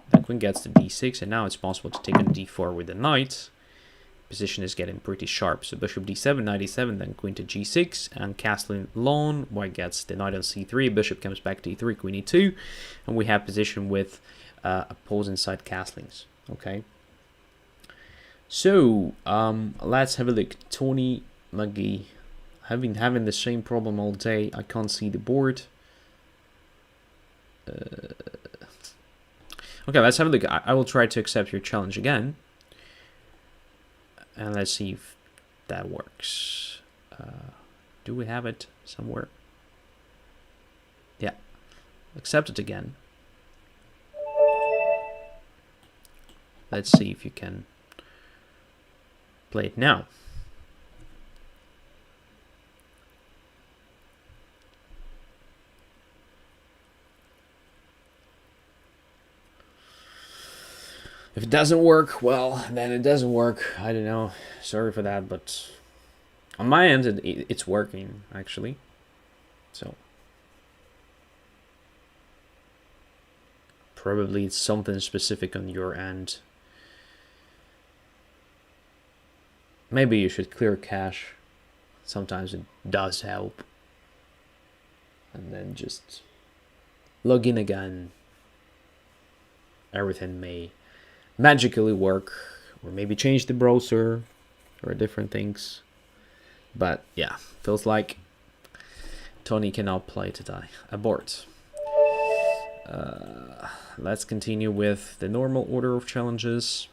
then queen gets to d6, and now it's possible to take on d4 with the knight. Position is getting pretty sharp, so bishop d7, knight e7, then queen to g6, and castling long, white gets the knight on c3, bishop comes back to e3, queen e2, and we have position with opposing side castlings. Okay, so let's have a look. Tony McGee. I've been having the same problem all day. I can't see the board. Okay, let's have a look. I will try to accept your challenge again. And let's see if that works. Do we have it somewhere? Yeah. Accept it again. Let's see if you can play it now. If it doesn't work, well, then it doesn't work. I don't know. Sorry for that, but on my end, it's working, actually. So, probably it's something specific on your end. Maybe you should clear cache. Sometimes it does help. And then just log in again. Everything may magically work, or maybe change the browser, or different things. But yeah, feels like Tony cannot play today. Abort. Let's continue with the normal order of challenges.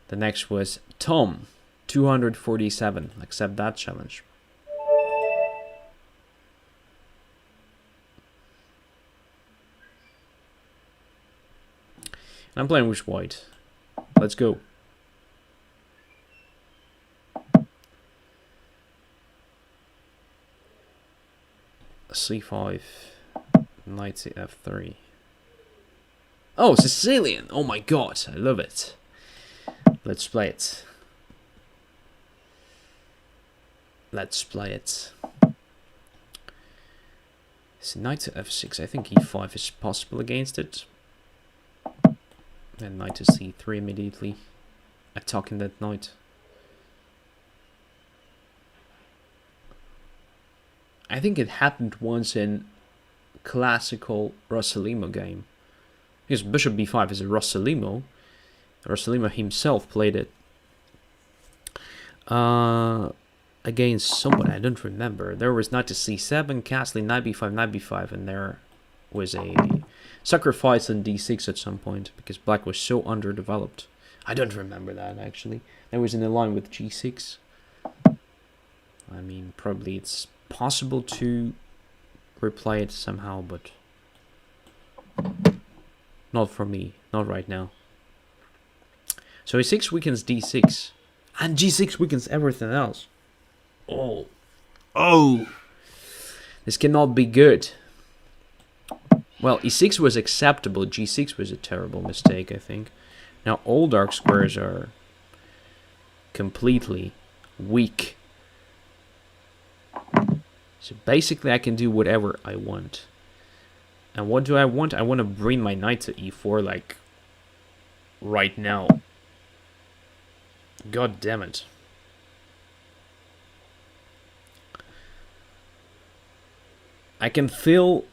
The next was Tom, 247. Accept that challenge. I'm playing with white. Let's go. C5. Knight to F3. Oh, Sicilian! Oh my god, I love it. Let's play it. Let's play it. So knight to F6, I think E5 is possible against it. And knight to C3 immediately. Attacking that knight. I think it happened once in classical Rossolimo game. Because bishop b5 is a Rossolimo. Rossolimo himself played it against somebody, I don't remember. There was knight to c7, castling, knight b5, knight b5, and there was a sacrifice on d6 at some point because black was so underdeveloped. I don't remember that actually. That was in the line with g6. I mean, probably it's possible to replay it somehow, but not for me, not right now. So e6 weakens d6, and g6 weakens everything else. Oh, this cannot be good. Well, e6 was acceptable, g6 was a terrible mistake, I think. Now all dark squares are completely weak. So basically I can do whatever I want. And what do I want? I want to bring my knight to e4 like right now. God damn it. I can feel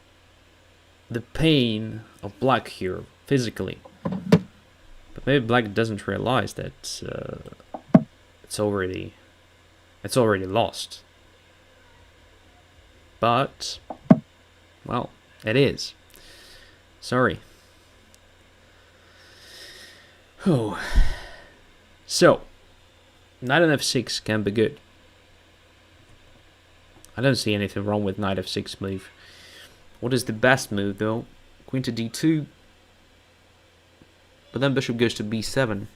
the pain of black here physically. But maybe black doesn't realize that it's already lost. But well, it is. Sorry. Oh. So, knight on f6 can be good. I don't see anything wrong with knight f6 move. What is the best move though? Queen to d2. But then bishop goes to b7.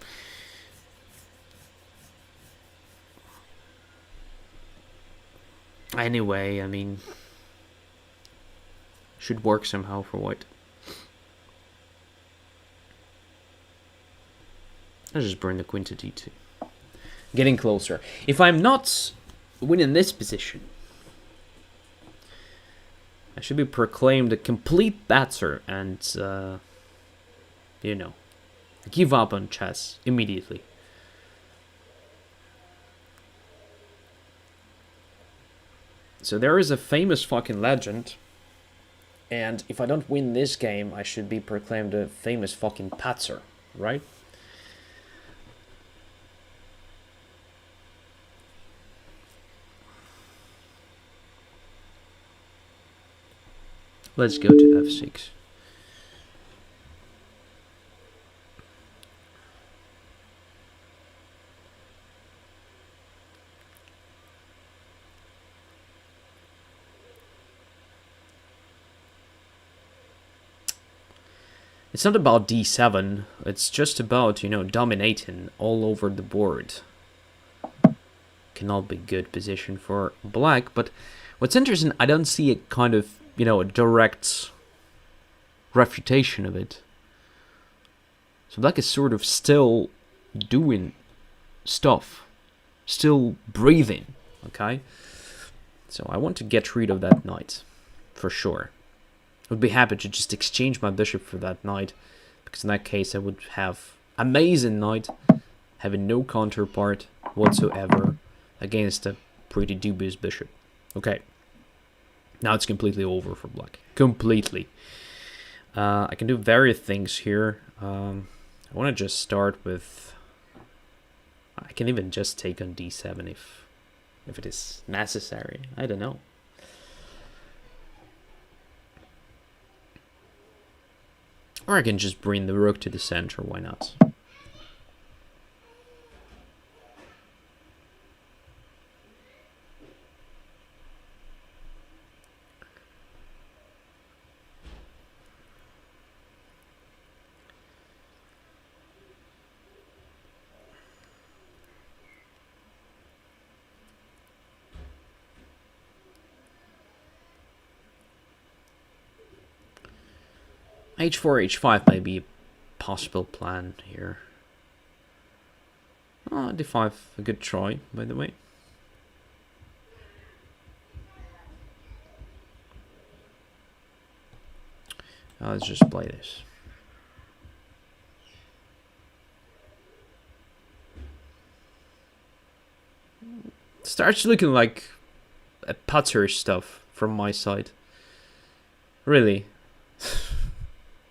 Anyway, I mean, should work somehow for white. Let's just bring the queen to d2. Getting closer. If I'm not winning this position, I should be proclaimed a complete batter and, you know, give up on chess immediately. So there is a famous fucking legend, and if I don't win this game, I should be proclaimed a famous fucking patzer, right? Let's go to f6. It's not about d7, it's just about, you know, dominating all over the board. Cannot be good position for black, but what's interesting, I don't see a kind of, you know, a direct refutation of it. So black is sort of still doing stuff, still breathing, okay? So I want to get rid of that knight, for sure. I would be happy to just exchange my bishop for that knight, because in that case I would have amazing knight, having no counterpart whatsoever against a pretty dubious bishop. Okay, now it's completely over for black. Completely. I can do various things here. I want to just start with... I can even just take on d7 if it is necessary. I don't know. Or I can just bring the rook to the center, why not? H4, H5 may be a possible plan here. Oh, D5, a good try, by the way. Let's just play this. Starts looking like a putter stuff from my side. Really?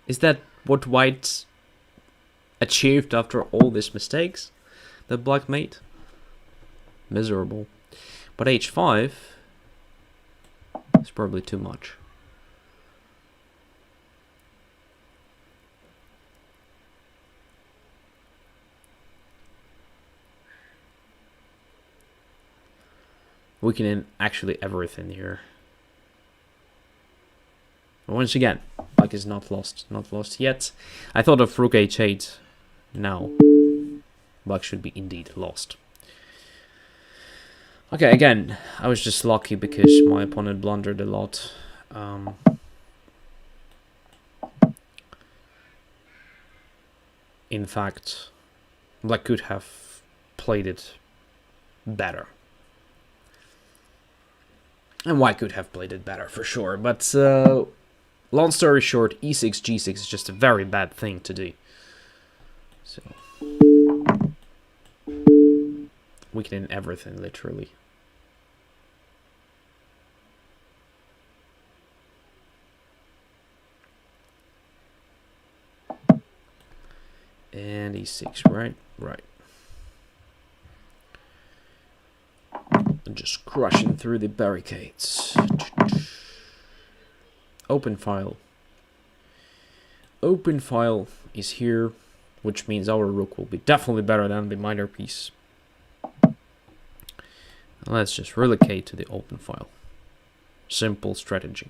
Is that what white achieved after all these mistakes that black made? Miserable. But H5 is probably too much. Weakening actually everything here. Once again, black is not lost yet. I thought of rook h8. Now, black should be indeed lost. Okay, again, I was just lucky because my opponent blundered a lot. In fact, black could have played it better. And white could have played it better for sure, but long story short, e6, g6 is just a very bad thing to do. So, weakening everything, literally. And e6, right? Right. Just crushing through the barricades. Open file. Open file is here, which means our rook will be definitely better than the minor piece. Let's just relocate to the open file. Simple strategy.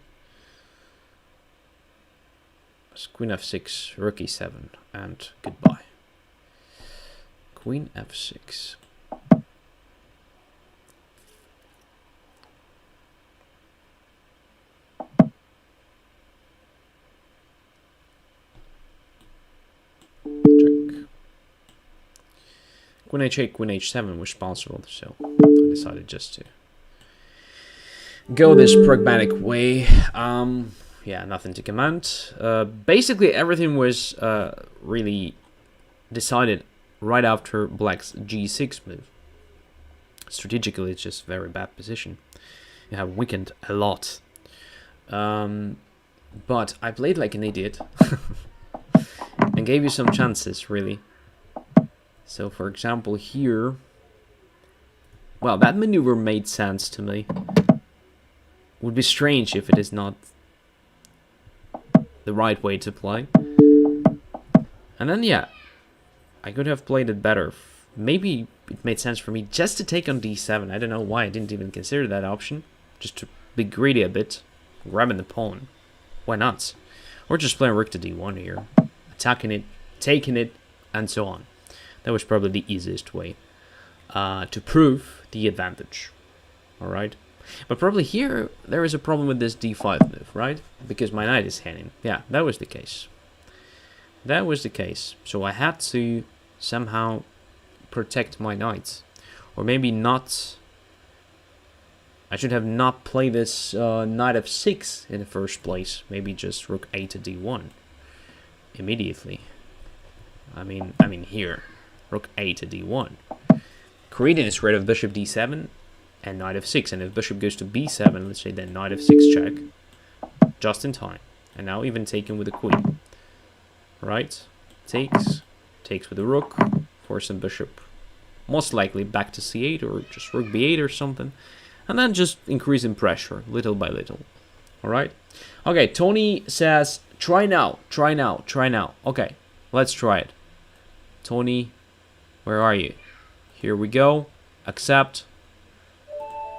Queen f6, rook e7, and goodbye. Queen f6. Queen h8, Queen h7 was possible, so I decided just to go this pragmatic way. Yeah, nothing to comment. Basically, everything was really decided right after black's g6 move. Strategically, it's just a very bad position. You have weakened a lot. But I played like an idiot and gave you some chances, really. So, for example, here, well, that maneuver made sense to me. Would be strange if it is not the right way to play. And then, yeah, I could have played it better. Maybe it made sense for me just to take on d7. I don't know why I didn't even consider that option. Just to be greedy a bit, grabbing the pawn. Why not? Or just playing rook to d1 here, attacking it, taking it, and so on. That was probably the easiest way to prove the advantage. Alright? But probably here, there is a problem with this d5 move, right? Because my knight is hanging. Yeah, that was the case. That was the case. So I had to somehow protect my knight. Or maybe not. I should have not played this knight f6 in the first place. Maybe just rook a to d1 immediately. I mean here. Rook a to d1. Creating is rid of bishop d7 and knight f6. And if bishop goes to b7, let's say then knight f6 check. Just in time. And now even taken with the queen. Right? Takes with the rook. Forcing bishop most likely back to c8 or just rook b8 or something. And then just increasing pressure little by little. Alright? Okay, Tony says, try now, try now, try now. Okay, let's try it. Tony, where are you? Here we go. Accept.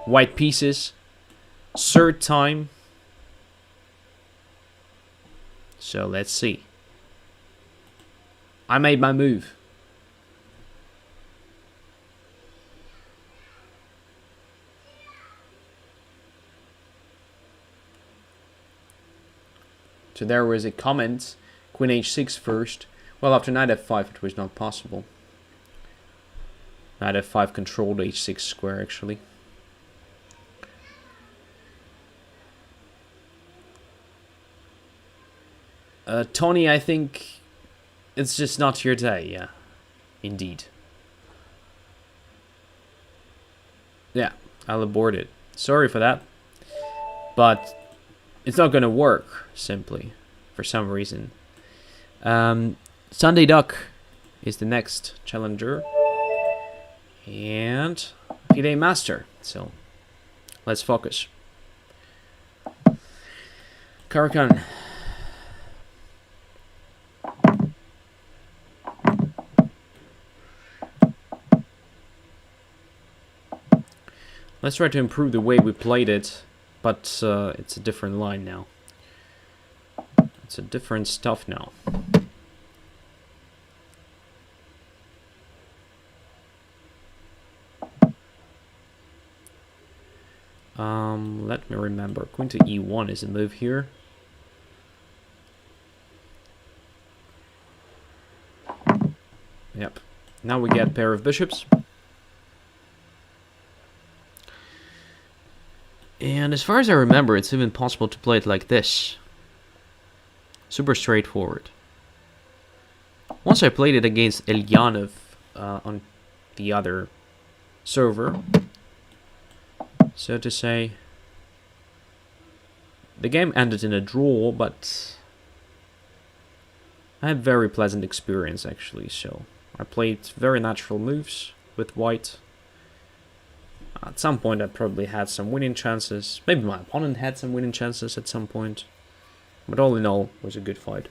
White pieces. Third time. So let's see. I made my move. So there was a comment Queen h6 first. Well, after knight f5 it was not possible. Knight f5 controlled h6 square, actually. Tony, I think it's just not your day, yeah. Indeed. Yeah, I'll abort it. Sorry for that. But it's not gonna work, simply. For some reason. Sunday Duck is the next challenger. And P-Day Master. So, let's focus. Karakan. Let's try to improve the way we played it, but it's a different line now. It's a different stuff now. Let me remember. Queen to e1 is a move here. Yep. Now we get a pair of bishops. And as far as I remember, it's even possible to play it like this. Super straightforward. Once I played it against Elyanov on the other server, so to say. The game ended in a draw, but I had very pleasant experience actually, so I played very natural moves with white. At some point I probably had some winning chances. Maybe my opponent had some winning chances at some point. But all in all, it was a good fight.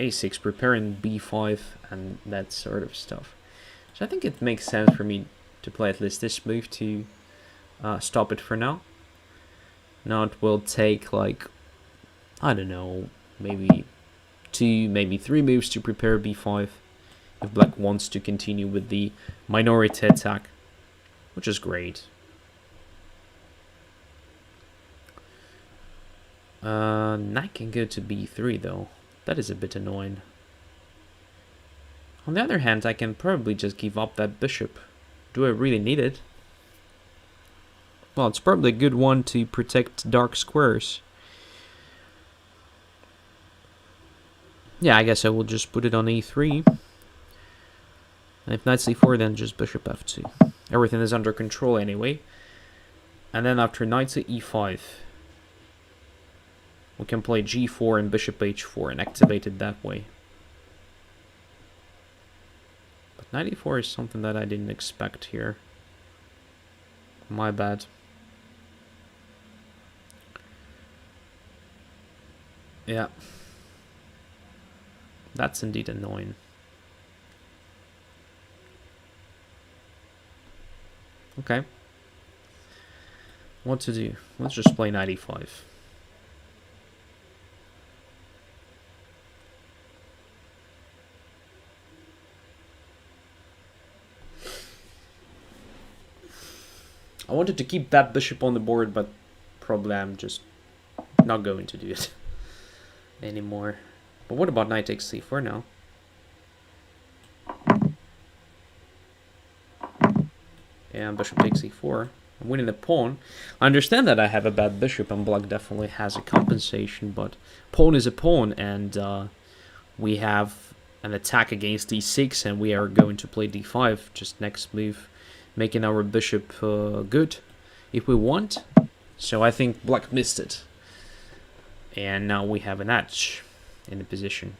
A6, preparing b5 and that sort of stuff. So I think it makes sense for me to play at least this move to stop it for now. Now it will take like, I don't know, maybe 2, maybe 3 moves to prepare b5 if black wants to continue with the minority attack, which is great. Knight can go to b3 though. That is a bit annoying. On the other hand, I can probably just give up that bishop. Do I really need it? Well, it's probably a good one to protect dark squares. Yeah, I guess I will just put it on e3. And if knight c4, then just bishop f2. Everything is under control anyway. And then after knight to e5, we can play g4 and bishop h4 and activate it that way. But knight e4 is something that I didn't expect here. My bad. Yeah. That's indeed annoying. Okay. What to do? Let's just play knight e5. I wanted to keep that bishop on the board, but probably I'm just not going to do it anymore. But what about knight takes c4 now? Yeah, bishop takes e4. I'm winning the pawn. I understand that I have a bad bishop and black definitely has a compensation, but pawn is a pawn, and we have an attack against d6 and we are going to play d5, just next move, making our bishop good if we want. So I think black missed it. And now we have an edge in the position.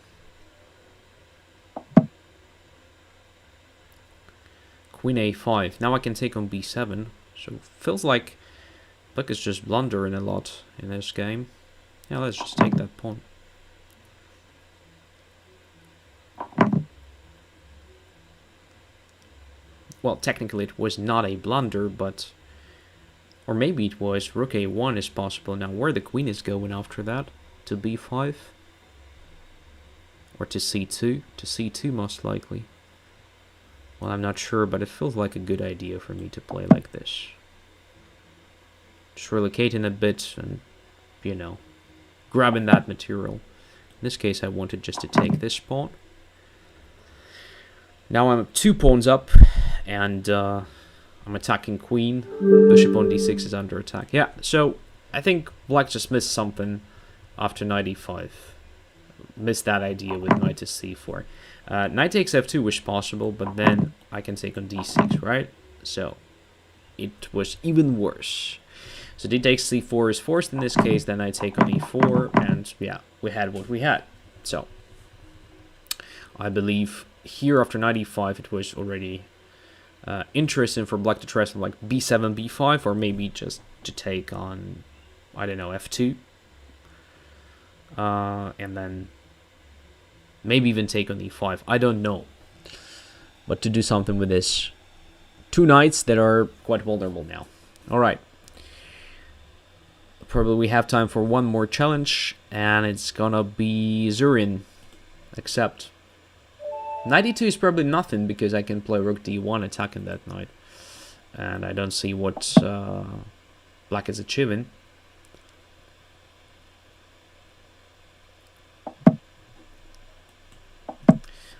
Queen a5. Now I can take on b7. So feels like black is just blundering a lot in this game. Yeah, let's just take that pawn. Well, technically it was not a blunder, but... Or maybe it was. Rook a1 is possible. Now where the queen is going after that? To b5? Or to c2? To c2 most likely. Well, I'm not sure, but it feels like a good idea for me to play like this. Just relocating a bit and, you know, grabbing that material. In this case, I wanted just to take this pawn. Now I'm 2 pawns up, and I'm attacking queen. Bishop on d6 is under attack. Yeah, so I think black just missed something after knight e5. Missed that idea with knight to c4. Knight takes f2 was possible, but then I can take on d6, right? So it was even worse. So d takes c4 is forced in this case, then I take on e4, and yeah, we had what we had. So I believe here after knight e5 it was already interesting for black to try something like b7, b5, or maybe just to take on, I don't know, f2. And then maybe even take on e5. I don't know. But to do something with this 2 knights that are quite vulnerable now. Alright. Probably we have time for one more challenge, and it's gonna be Zurin. Except knight e2 is probably nothing, because I can play rook d1 attacking that knight. And I don't see what black is achieving.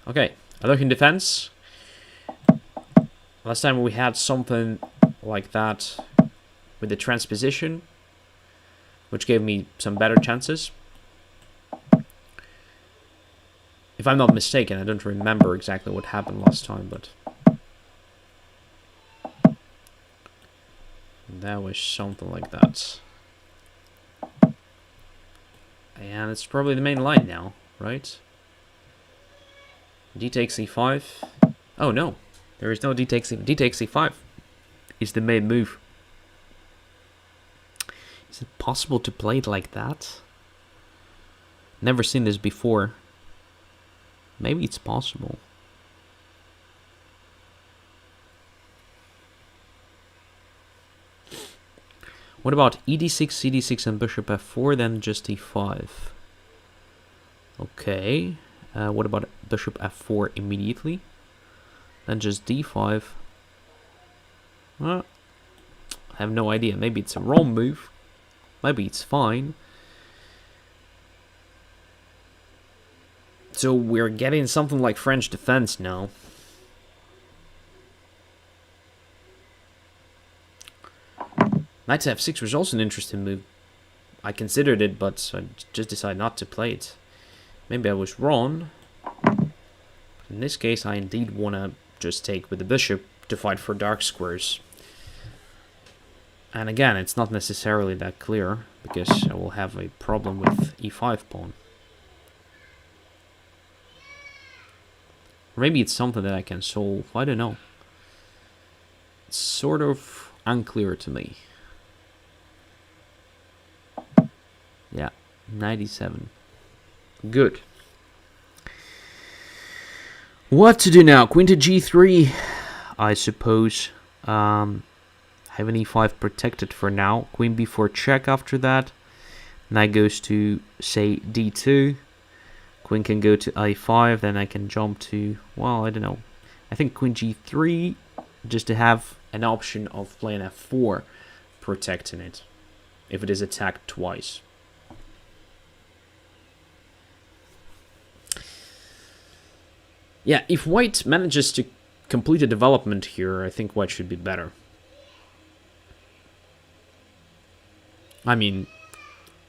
Okay, attacking defense. Last time we had something like that with the transposition, which gave me some better chances. If I'm not mistaken, I don't remember exactly what happened last time, but that was something like that. And it's probably the main line now, right? D takes e5. Oh no, there is no d takes e5. D takes e5 is the main move. Is it possible to play it like that? Never seen this before. Maybe it's possible. What about ed6, cd6 and bishop f4, then just e5? Okay. What about bishop f4 immediately? Then just d5. I have no idea. Maybe it's a wrong move. Maybe it's fine. So we're getting something like French defense now. Knight to f6 was also an interesting move. I considered it, but I just decided not to play it. Maybe I was wrong. In this case, I indeed want to just take with the bishop to fight for dark squares. And again, it's not necessarily that clear, because I will have a problem with e5 pawn. Maybe it's something that I can solve. I don't know. It's sort of unclear to me. Yeah, 97. Good. What to do now? Queen to g3, I suppose. Have an e5 protected for now. Queen b4 check after that. Knight goes to, say, d2. Queen can go to a5, then I can jump to, well, I don't know. I think queen g3, just to have an option of playing f4, protecting it, if it is attacked twice. Yeah, if white manages to complete a development here, I think white should be better. I mean,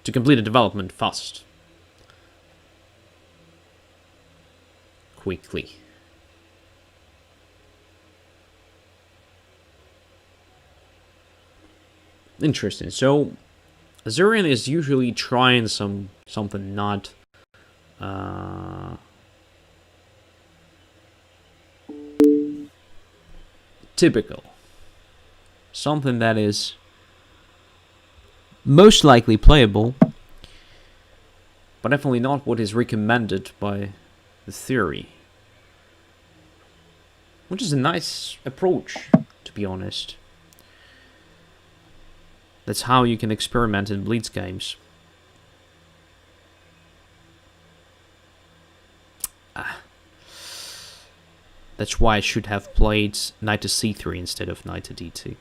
to complete a development fast. Quickly. Interesting. So Zurin is usually trying something not typical. Something that is most likely playable, but definitely not what is recommended by the theory. Which is a nice approach, to be honest. That's how you can experiment in Blitz games. That's why I should have played knight to c3 instead of knight to d2.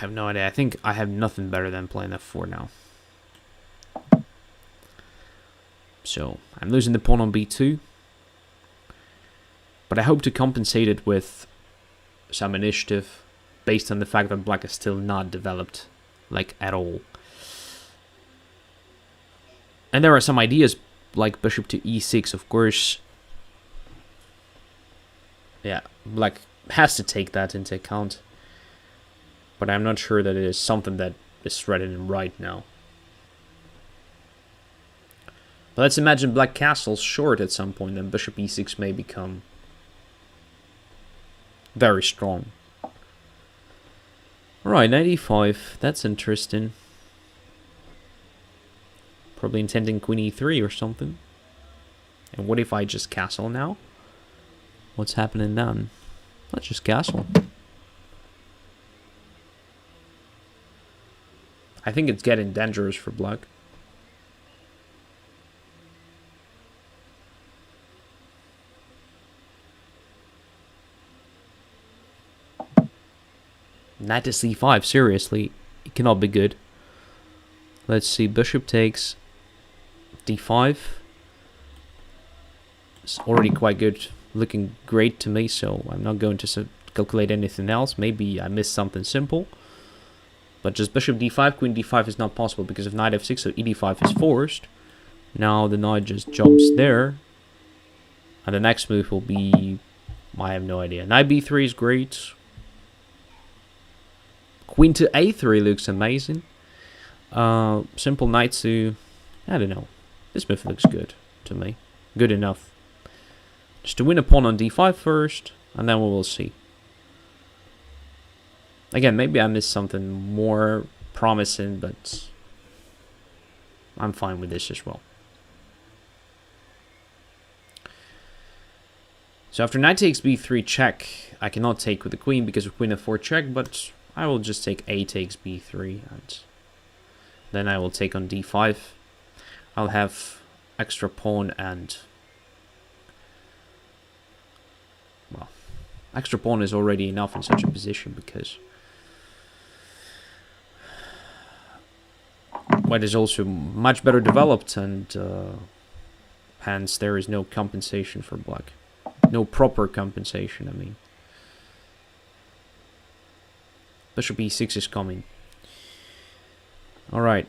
have no idea. I think I have nothing better than playing f4 now. So, I'm losing the pawn on b2. But I hope to compensate it with some initiative based on the fact that black is still not developed, like, at all. And there are some ideas, like bishop to e6, of course. Yeah, black has to take that into account. But I'm not sure that it is something that is threatening right now. But let's imagine black castles short at some point, and bishop e6 may become very strong. Alright, knight e5. That's interesting. Probably intending queen e3 or something. And what if I just castle now? What's happening then? Let's just castle. I think it's getting dangerous for black. Knight to c5, seriously, it cannot be good. Let's see, bishop takes d5. It's already quite good, looking great to me, so I'm not going to calculate anything else. Maybe I missed something simple. But just bishop d5, queen d5 is not possible because of knight f6, so e d5 is forced. Now the knight just jumps there. And the next move will be... I have no idea. Knight b3 is great. Queen to a3 looks amazing. Simple knight to... I don't know. This move looks good to me. Good enough. Just to win a pawn on d5 first, and then we will see. Again, maybe I missed something more promising, but I'm fine with this as well. So after knight takes b3 check, I cannot take with the queen because of queen f4 check, but I will just take a takes b3, and then I will take on d5. I'll have extra pawn and... well, extra pawn is already enough in such a position because... white is also much better developed, and hence there is no compensation for black. No proper compensation, I mean. Bishop e6 is coming. Alright,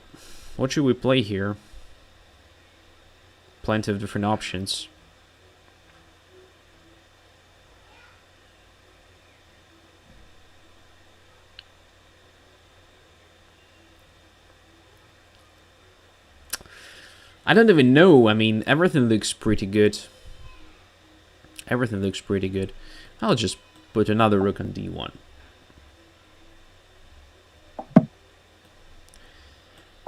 what should we play here? Plenty of different options. I don't even know. I mean, everything looks pretty good. Everything looks pretty good. I'll just put another rook on d1.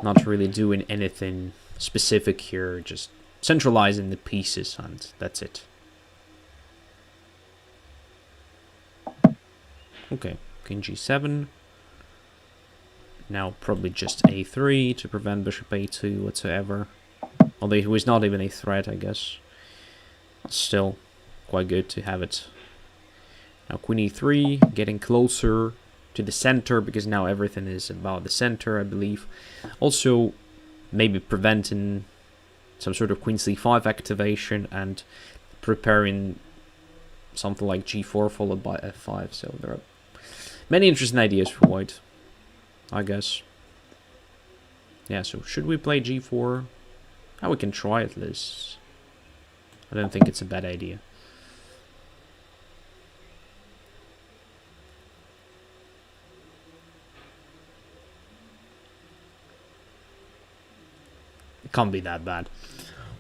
Not really doing anything specific here. Just centralizing the pieces, and that's it. Okay, king g7. Now probably just a3 to prevent bishop a2 whatsoever. Although he was not even a threat, I guess. Still quite good to have it. Now queen e3, getting closer to the center, because now everything is about the center, I believe. Also, maybe preventing some sort of queen c5 activation and preparing something like g4 followed by f5. So there are many interesting ideas for white, I guess. Yeah, so should we play g4? Oh, we can try at least. I don't think it's a bad idea. It can't be that bad.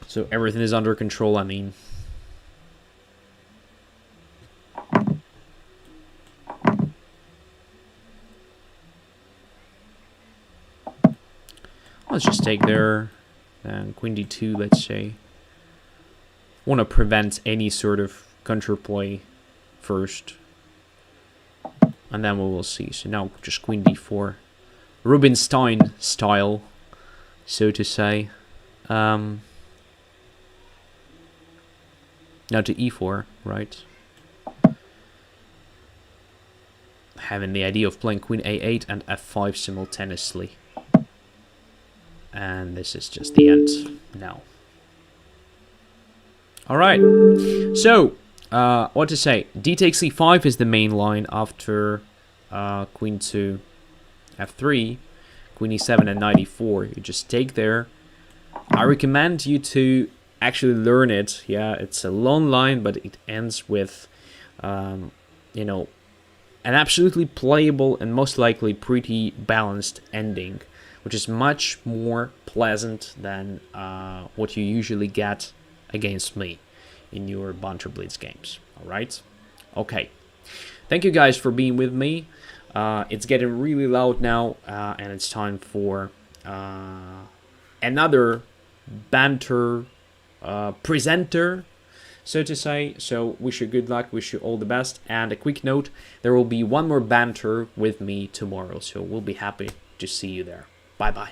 So everything is under control, I mean. Let's just take there. And queen d2, let's say. Want to prevent any sort of counterplay first. And then we will see. So now just queen d4. Rubinstein style, so to say. Now to e4, right? having the idea of playing queen a8 and f5 simultaneously. And this is just the end now. Alright, so, what to say? D takes c5 is the main line after queen to f3, queen e7 and knight e4. You just take there. I recommend you to actually learn it. Yeah, it's a long line, but it ends with, you know, an absolutely playable and most likely pretty balanced ending, which is much more pleasant than what you usually get against me in your Banter Blitz games. Alright? Okay. Thank you guys for being with me. It's getting really loud now, and it's time for another banter presenter, so to say. So wish you good luck, wish you all the best, and a quick note, there will be one more banter with me tomorrow, so we'll be happy to see you there. Bye bye.